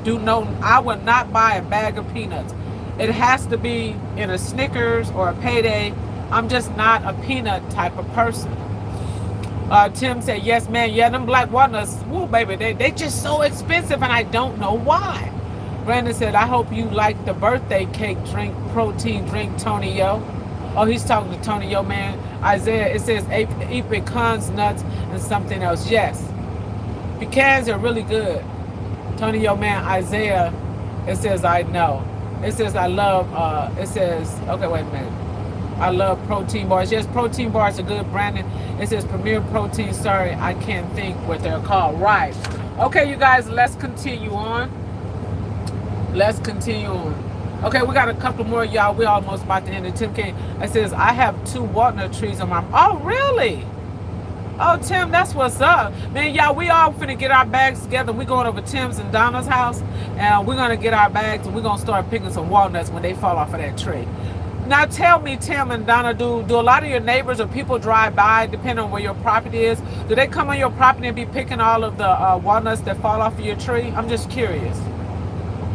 would not buy a bag of peanuts. It has to be in a Snickers or a payday I'm just not a peanut type of person. Tim said, yes, man. Yeah, them black walnuts, woo, baby, they just so expensive, and I don't know why. Brandon said, I hope you like the birthday cake drink, protein drink, Tony Yo. Oh, he's talking to Tony Yo, man. Isaiah, it says eat pecans, nuts, and something else. Yes, pecans are really good. Tony Yo, man. Isaiah, it says, I know. It says, I love, it says, okay, wait a minute. I love protein bars. Yes, protein bars are good, Brandon. It says Premier Protein. Sorry, I can't think what they're called. Right. Okay, you guys, let's continue on. Let's continue on. Okay, we got a couple more, y'all. We're almost about to end the 10K. It says, I have 2 walnut trees on my... Oh, really? Oh, Tim, that's what's up. Man, y'all, we all finna get our bags together. We're going over Tim's and Donna's house, and we're going to get our bags, and we're going to start picking some walnuts when they fall off of that tree. Now tell me, Tim and Donna, do a lot of your neighbors or people drive by, depending on where your property is, do they come on your property and be picking all of the walnuts that fall off of your tree? I'm just curious.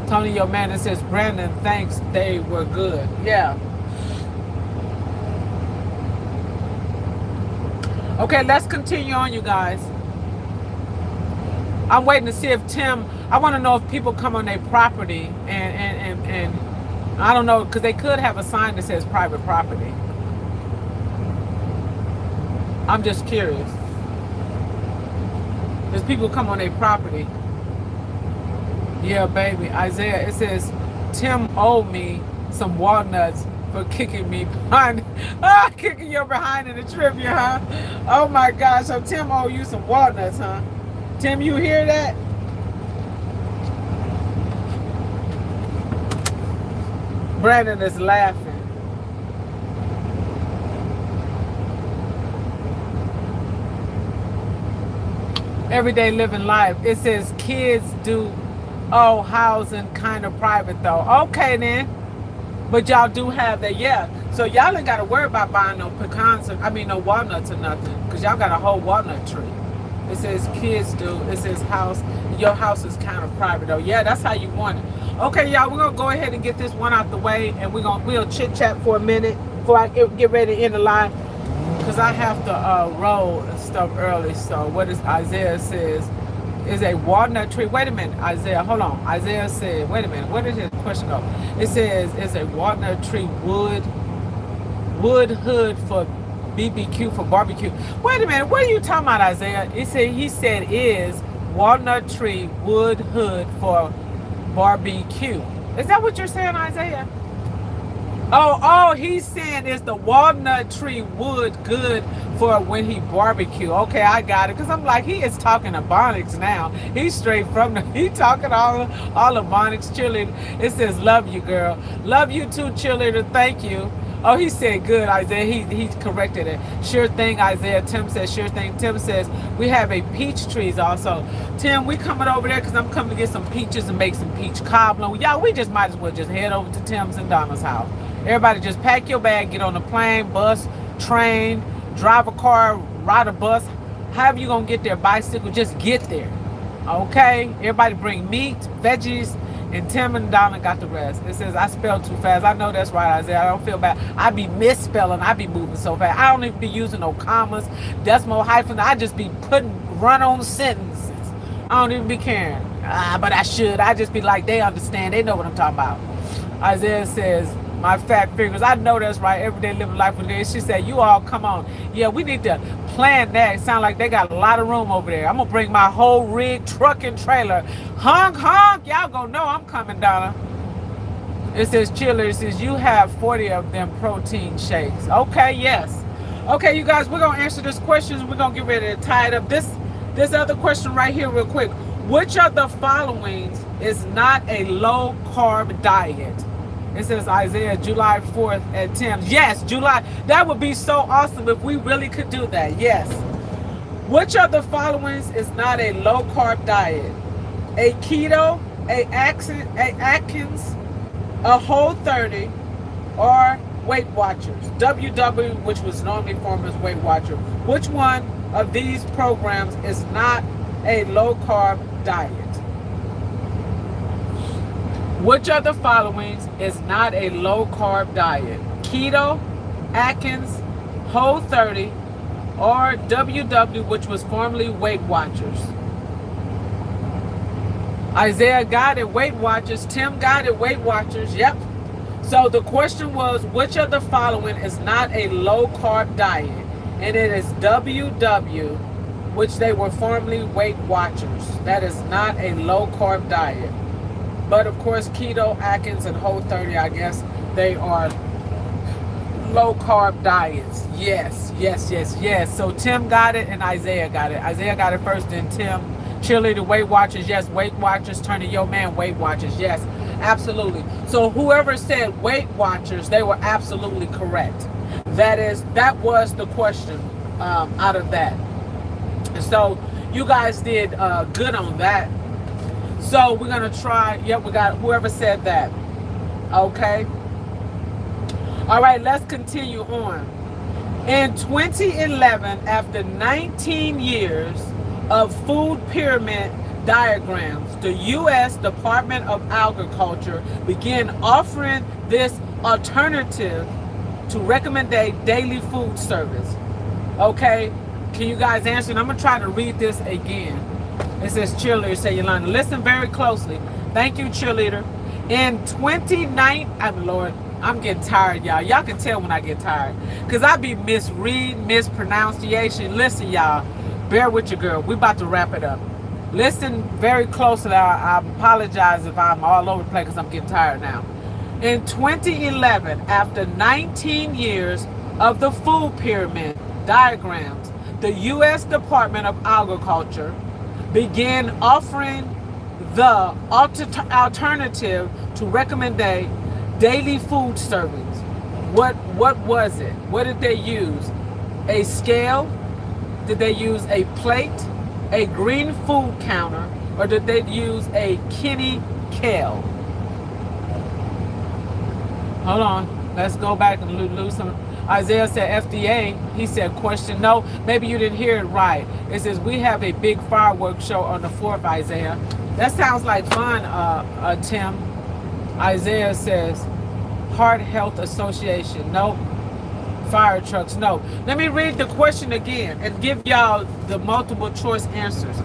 Tony, your man, it says, Brandon, thanks, they were good. Yeah. Okay, let's continue on, you guys. I'm waiting to see if Tim, I want to know if people come on their property and I don't know, because they could have a sign that says private property. I'm just curious. There's people come on their property. Yeah, baby. Isaiah, it says, Tim owed me some walnuts for kicking me behind. Kicking your behind in the trivia, huh? Oh my gosh. So Tim owed you some walnuts, huh? Tim, you hear that? Brandon is laughing. Everyday living life. It says kids do, oh, housing kind of private though. Okay then. But y'all do have that, yeah. So y'all ain't got to worry about buying no pecans, no walnuts or nothing. Because y'all got a whole walnut tree. It says kids do. It says house. Your house is kind of private though. Yeah, that's how you want it. Okay, y'all, we're gonna go ahead and get this one out the way, and we'll chit chat for a minute before I get ready to end the line, because I have to roll and stuff early. So what is Isaiah says is a walnut tree. Wait a minute, Isaiah, hold on. Isaiah said, wait a minute, where did his question go? It says is a walnut tree wood hood for BBQ, for barbecue. Wait a minute, what are you talking about, Isaiah? He said is walnut tree wood hood for barbecue. Is that what you're saying, Isaiah? Oh, he's saying is the walnut tree wood good for when he barbecue. Okay, I got it. Because I'm like, he is talking Ebonics now. He's straight from he talking all Ebonics cheerleader. It says, love you, girl. Love you too, cheerleader. Thank you. Oh, he said good, Isaiah. He corrected it. Sure thing, Isaiah. Tim says, sure thing. Tim says, we have a peach trees also. Tim, we coming over there because I'm coming to get some peaches and make some peach cobbler. Y'all, we just might as well just head over to Tim's and Donna's house. Everybody just pack your bag, get on a plane, bus, train, drive a car, ride a bus. However you going to get there, bicycle, just get there. Okay? Everybody bring meat, veggies, and Tim and Donna got the rest. It says, I spelled too fast. I know that's right, Isaiah. I don't feel bad. I be misspelling. I be moving so fast. I don't even be using no commas, decimal hyphen. I just be putting run-on sentences. I don't even be caring. But I should. I just be like, they understand. They know what I'm talking about. Isaiah says, my fat fingers. I know that's right. Everyday living life with this. She said, you all come on. Yeah, we need to plan that. It sounds like they got a lot of room over there. I'm going to bring my whole rig, truck, and trailer. Honk, honk. Y'all going to know I'm coming, Donna. It says, cheerleader, it says, you have 40 of them protein shakes. Okay, yes. Okay, you guys, we're going to answer this question. We're going to get ready to tie it up. This other question right here real quick. Which of the following is not a low-carb diet? It says Isaiah, July 4th at Tim's. Yes, July. That would be so awesome if we really could do that. Yes. Which of the following is not a low-carb diet? A keto, a Atkins, a Whole30, or Weight Watchers? WW, which was normally formed as Weight Watcher. Which one of these programs is not a low-carb diet? Which of the following is not a low-carb diet? Keto, Atkins, Whole 30, or WW, which was formerly Weight Watchers. Isaiah got it, Weight Watchers. Tim got it, Weight Watchers. Yep. So the question was, which of the following is not a low-carb diet? And it is WW, which they were formerly Weight Watchers. That is not a low-carb diet. But of course, keto, Atkins, and Whole 30, I guess they are low-carb diets. Yes, yes, yes, yes. So Tim got it and Isaiah got it. Isaiah got it first, then Tim. Cheerleader, Weight Watchers, yes. Weight Watchers, turning your man, Weight Watchers, yes. Absolutely. So whoever said Weight Watchers, they were absolutely correct. That was the question out of that. And so you guys did good on that. So we're gonna try. Yep, we got whoever said that. Okay. All right, let's continue on. In 2011, after 19 years of food pyramid diagrams, the U.S. Department of Agriculture began offering this alternative to recommend a daily food service. Okay, can you guys answer? And I'm gonna try to read this again. It says, cheerleader, say Yoolanda. Listen very closely. Thank you, cheerleader. In 2019, Lord, I'm getting tired, y'all. Y'all can tell when I get tired, because I be misreading, mispronunciation. Listen, y'all, bear with your girl. We about to wrap it up. Listen very closely. I apologize if I'm all over the place because I'm getting tired now. In 2011, after 19 years of the food pyramid diagrams, the U.S. Department of Agriculture began offering the alternative to recommend a daily food servings. What was it? What did they use? A scale? Did they use a plate? A green food counter? Or did they use a kidney kale? Hold on. Let's go back and lose some. Isaiah said FDA. He said question. No, maybe you didn't hear it right. It says we have a big fireworks show on the 4th, Isaiah. That sounds like fun, Tim. Isaiah says Heart Health Association. No. Fire trucks. No. Let me read the question again and give y'all the multiple choice answers.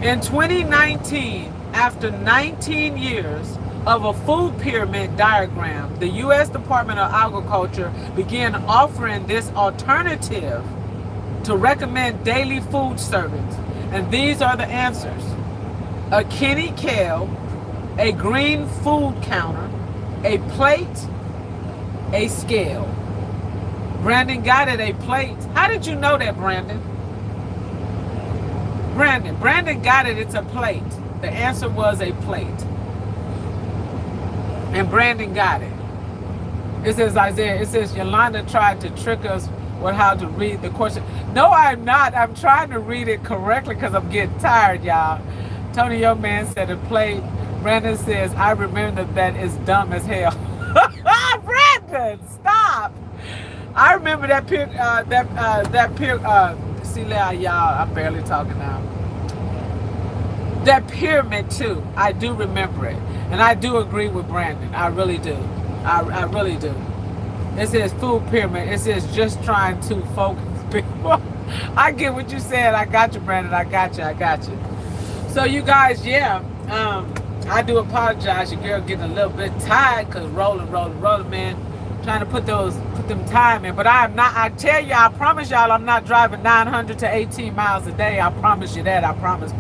In 2019, after 19 years of a food pyramid diagram, the U.S. Department of Agriculture began offering this alternative to recommend daily food servings. And these are the answers. A kidney kale, a green food counter, a plate, a scale. Brandon got it, a plate. How did you know that, Brandon? Brandon got it, it's a plate. The answer was a plate. And Brandon got it. It says, Isaiah, it says, Yoolanda tried to trick us with how to read the question. No, I'm not. I'm trying to read it correctly because I'm getting tired, y'all. Tony, your man said a plate. Brandon says, I remember that is dumb as hell. Brandon, stop. I remember that see now, y'all, I'm barely talking now. That pyramid too, I do remember it. And I do agree with Brandon. I really do. I really do. It says food pyramid. It says just trying to focus people. I get what you said. I got you, Brandon. I got you. So you guys, yeah. I do apologize. Your girl getting a little bit tired because rolling, man. Trying to put them time in. But I am not, I tell you, I promise y'all I'm not driving 900 to 18 miles a day. I promise you that. I promise.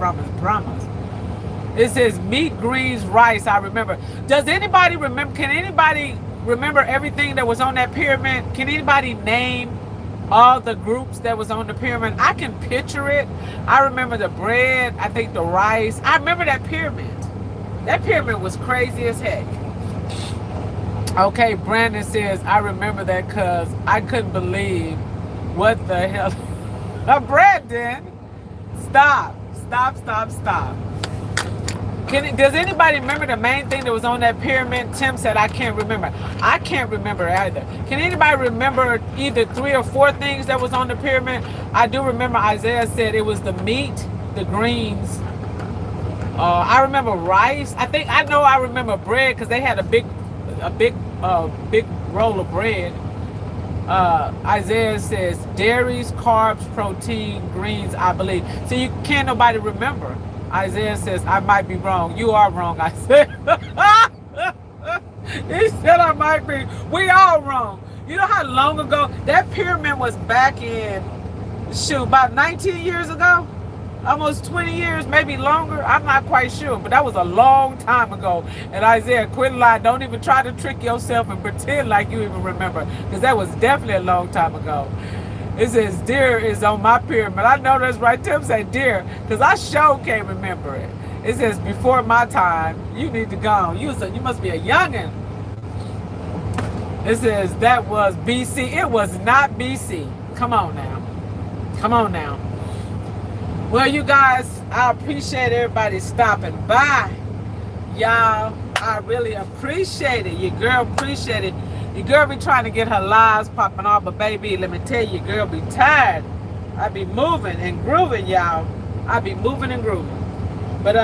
It says meat, greens, rice. I remember. Does anybody remember? Can anybody remember everything that was on that pyramid? Can anybody name all the groups that was on the pyramid? I can picture it. I remember the bread. I think the rice. I remember that pyramid. That pyramid was crazy as heck. Okay, Brandon says, I remember that because I couldn't believe what the hell. Brandon, stop. Does anybody remember the main thing that was on that pyramid? Tim said, I can't remember. I can't remember either. Can anybody remember either 3 or 4 things that was on the pyramid? I do remember Isaiah said it was the meat, the greens. I remember rice. I remember bread because they had a big roll of bread. Isaiah says dairies, carbs, protein, greens, I believe. So you can't nobody remember. Isaiah says, I might be wrong. You are wrong, I said. He said I might be. We all wrong. You know how long ago that pyramid was back in, shoot, about 19 years ago? Almost 20 years, maybe longer. I'm not quite sure, but that was a long time ago. And Isaiah, quit lying. Don't even try to trick yourself and pretend like you even remember, because that was definitely a long time ago. It says deer is on my pyramid. I know that's right. Tim said deer, because I sure can't remember it. It says before my time. You need to go. You must be a youngin'. It says that was BC. It was not BC. Come on now. Come on now. Well, you guys, I appreciate everybody stopping by. Y'all, I really appreciate it. Your girl appreciate it. Your girl be trying to get her lives popping off, but baby, let me tell you, your girl be tired. I be moving and grooving, y'all. I be moving and grooving. But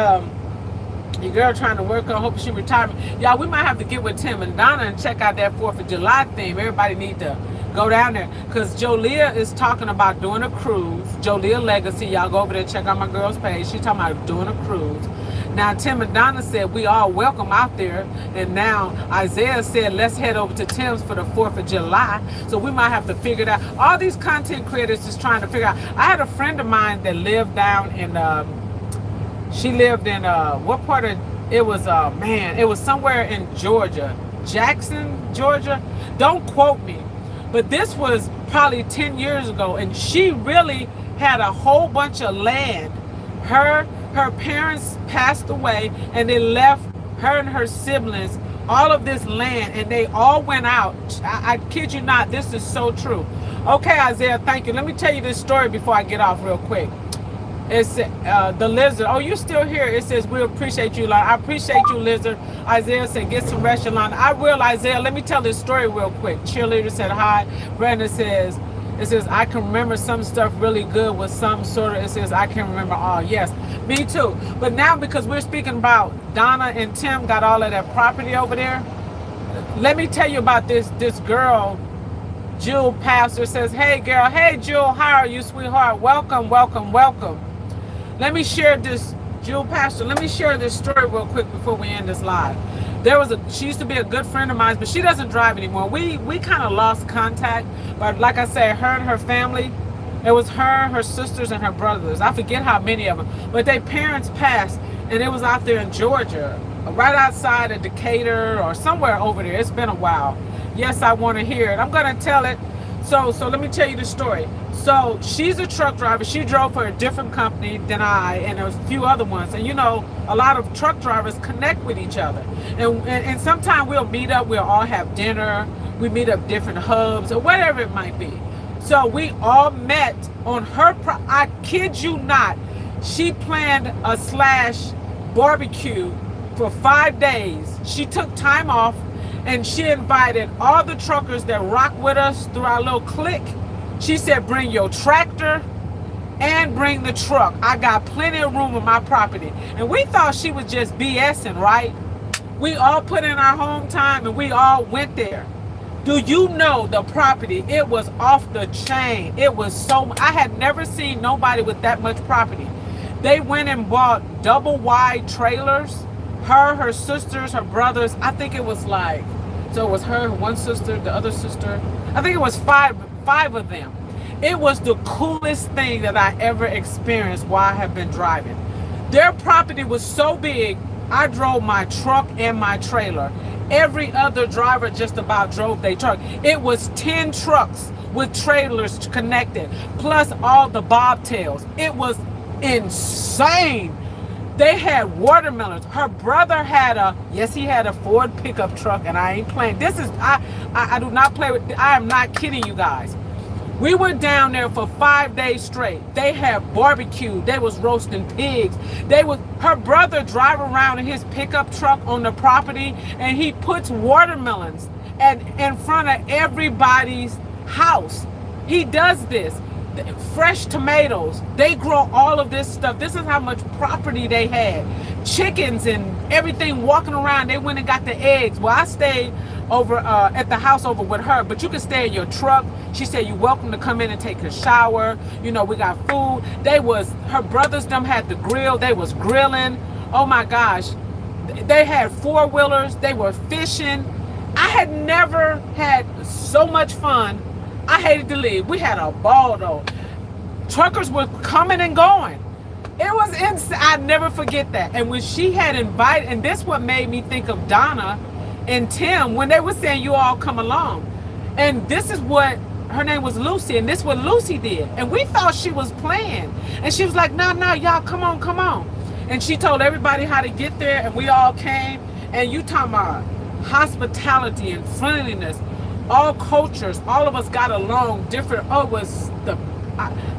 your girl trying to work on, hope she retirement. Y'all, we might have to get with Tim and Donna and check out that 4th of July theme. Everybody need to go down there, because Jolia is talking about doing a cruise. Jolia Legacy, y'all go over there, check out my girl's page. She's talking about doing a cruise. Now Tim and Donna said we all welcome out there, and now Isaiah said let's head over to Tim's for the 4th of July. So we might have to figure it out. All these content creators is trying to figure out. I had a friend of mine that lived down in she lived in what part of it was man, it was somewhere in Georgia, Jackson, Georgia. Don't quote me. But this was probably 10 years ago, and she really had a whole bunch of land. Her parents passed away, and they left her and her siblings all of this land, and they all went out. I kid you not, this is so true. Okay, Isaiah, thank you. Let me tell you this story before I get off real quick. It's the Lizard. Oh, you're still here. It says we appreciate you. Like, I appreciate you, Lizard. Isaiah said get some rest, Yoolanda. I will, Isaiah. Let me tell this story real quick. Cheerleader said hi. Brandon says, it says I can remember some stuff really good with some sort of, it says I can remember all. Yes, me too. But now, because we're speaking about Donna and Tim got all of that property over there, let me tell you about this girl. Jewel Pastor says, hey girl, hey Jewel, how are you, sweetheart? Welcome, welcome, welcome. Let me share this, Jewel Pastor, let me share this story real quick before we end this live. She used to be a good friend of mine, but she doesn't drive anymore. We kind of lost contact, but like I said, her and her family, it was her sisters, and her brothers. I forget how many of them, but their parents passed, and it was out there in Georgia, right outside of Decatur or somewhere over there. It's been a while. Yes, I want to hear it. I'm going to tell it. So let me tell you the story. So she's a truck driver. She drove for a different company than I, and there was a few other ones. And you know, a lot of truck drivers connect with each other. And sometimes we'll meet up. We'll all have dinner. We meet up different hubs or whatever it might be. So we all met on her. I kid you not. She planned a barbecue for 5 days. She took time off, and she invited all the truckers that rock with us through our little clique. She said, bring your tractor and bring the truck. I got plenty of room on my property. And we thought she was just BSing, right? We all put in our home time, and we all went there. Do you know the property? It was off the chain. It was so, I had never seen nobody with that much property. They went and bought double wide trailers. Her sisters, her brothers, I think it was like, so it was her, one sister, the other sister. I think it was five of them. It was the coolest thing that I ever experienced while I have been driving. Their property was so big, I drove my truck and my trailer. Every other driver just about drove their truck. It was 10 trucks with trailers connected, plus all the bobtails. It was insane. They had watermelons. Her brother had he had a Ford pickup truck, and I ain't playing. This is, I do not play with, I am not kidding you guys. We were down there for 5 days straight. They had barbecue. They was roasting pigs. Her brother drive around in his pickup truck on the property, and he puts watermelons in front of everybody's house. He does this. Fresh tomatoes. They grow all of this stuff. This is how much property they had. Chickens and everything walking around. They went and got the eggs. Well, I stayed over at the house over with her, but you can stay in your truck. She said you're welcome to come in and take a shower. You know, we got food. Her brothers them had the grill. They was grilling. Oh my gosh. They had four-wheelers. They were fishing. I had never had so much fun. I hated to leave. We had a ball though. Truckers were coming and going. It was insane. I never forget that. And when she had invited, and this what made me think of Donna and Tim when they were saying you all come along. And this is what, her name was Lucy, and this is what Lucy did. And we thought she was playing. And she was like, no, y'all, come on, come on. And she told everybody how to get there, and we all came. And you talking about hospitality and friendliness, all cultures, all of us got along different. Oh, it was the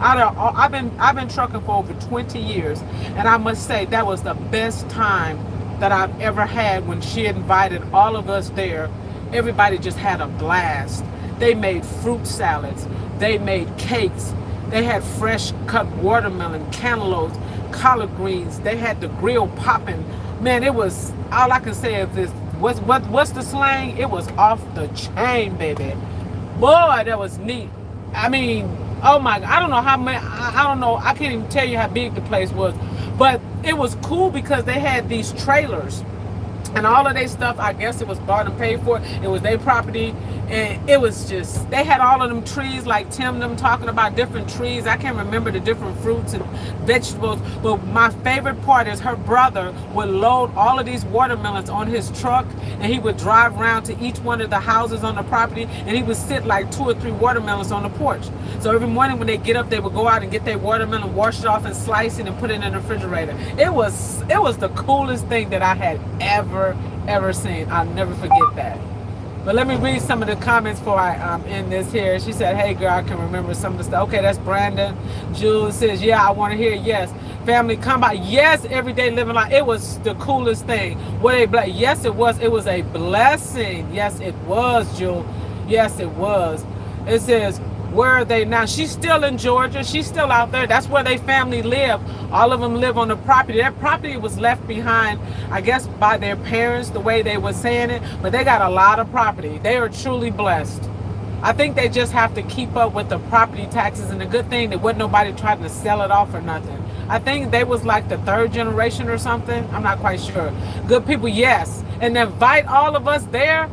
I've been trucking for over 20 years, and I must say that was the best time that I've ever had when she invited all of us there. Everybody just had a blast. They made fruit salads, they made cakes, they had fresh cut watermelon, cantaloupes, collard greens, they had the grill popping. Man, it was, all I can say is this, what's the slang? It was off the chain, baby. Boy, that was neat. I mean, oh my, I don't know how many, I don't know, I can't even tell you how big the place was, but it was cool because they had these trailers and all of their stuff, I guess it was bought and paid for. It was their property, and it was just, they had all of them trees, like Tim them talking about different trees. I can't remember the different fruits and vegetables, but my favorite part is her brother would load all of these watermelons on his truck, and he would drive around to each one of the houses on the property, and he would sit like 2 or 3 watermelons on the porch. So every morning when they get up, they would go out and get their watermelon, wash it off and slice it and put it in the refrigerator. It was the coolest thing that I had ever seen. I'll never forget that. But let me read some of the comments before I end this here. She said, hey girl, I can remember some of the stuff. Okay, that's Brandon. Jules says, yeah, I want to hear yes. Family come by. Yes, everyday living life. It was the coolest thing. Yes, it was. It was a blessing. Yes, it was, Jules. Yes, it was. It says, where are they now? She's still in Georgia. She's still out there. That's where they family live. All of them live on the property. That property was left behind, I guess, by their parents, the way they were saying it. But they got a lot of property. They are truly blessed. I think they just have to keep up with the property taxes. And the good thing, that wasn't nobody trying to sell it off or nothing. I think they was like the 3rd generation or something. I'm not quite sure. Good people, yes. And invite all of us there.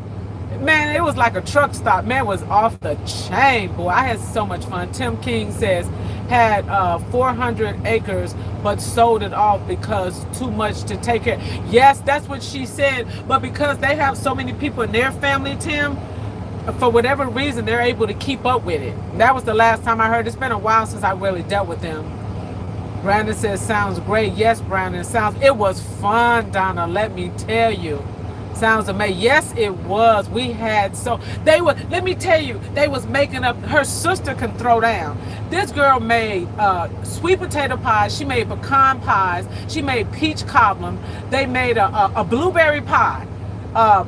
Man, it was like a truck stop. Man, it was off the chain, boy. I had so much fun. Tim King says, had 400 acres, but sold it off because too much to take care. Yes, that's what she said. But because they have so many people in their family, Tim, for whatever reason, they're able to keep up with it. That was the last time I heard. It's been a while since I really dealt with them. Brandon says, sounds great. Yes, Brandon, it was fun, Donna, let me tell you. Sounds amazing. Yes, it was. We had let me tell you, they was making up, her sister can throw down. This girl made sweet potato pies, she made pecan pies, she made peach cobbler, they made a blueberry pie,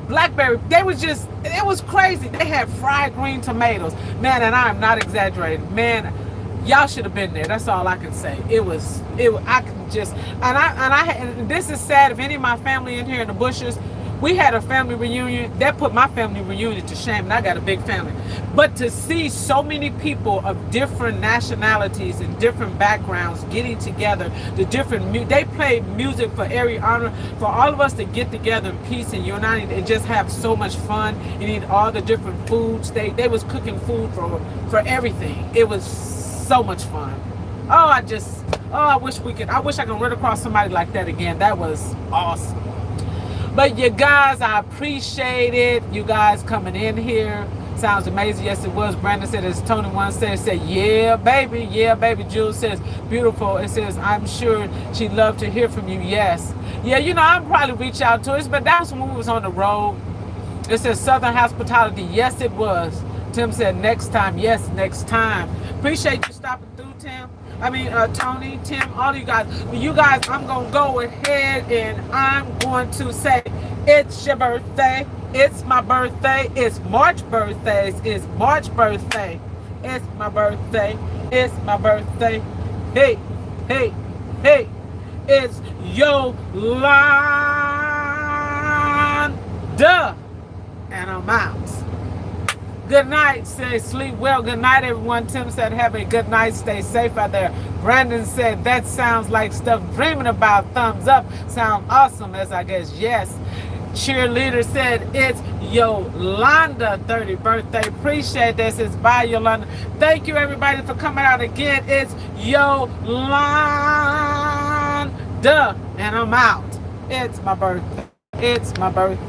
blackberry. They was just, it was crazy. They had fried green tomatoes. Man, and I'm not exaggerating. Man, y'all should have been there. That's all I can say. I can just, and this is sad, if any of my family in here in the bushes, we had a family reunion. That put my family reunion to shame, and I got a big family. But to see so many people of different nationalities and different backgrounds getting together, they played music for every honor, for all of us to get together in peace and unity and just have so much fun and eat all the different foods. They was cooking food for everything. It was so much fun. I wish I could run across somebody like that again. That was awesome. But you guys, I appreciate it. You guys coming in here. Sounds amazing. Yes, it was. Brandon said, as Tony once said, yeah, baby. Yeah, baby. Jules says, beautiful. It says, I'm sure she'd love to hear from you. Yes. Yeah, I'll probably reach out to us, but that was when we was on the road. It says, Southern hospitality. Yes, it was. Tim said, next time. Yes, next time. Appreciate you stopping through, Tim. Tony, Tim, all you guys. I'm going to go ahead and I'm going to say, it's your birthday. It's my birthday. It's March birthdays. It's March birthday. It's my birthday. It's my birthday. Hey, hey, hey. It's Yooolandaa. and I'm out. Good night. Say sleep well. Good night, everyone. Tim said have a good night. Stay safe out there. Brandon said that sounds like stuff dreaming about. Thumbs up. Sound awesome. As I guess yes. Cheerleader said it's Yooolandaa 30th birthday. Appreciate this. It's by Yooolandaa. Thank you everybody for coming out again. It's Yooolandaa and I'm out. It's my birthday. It's my birthday.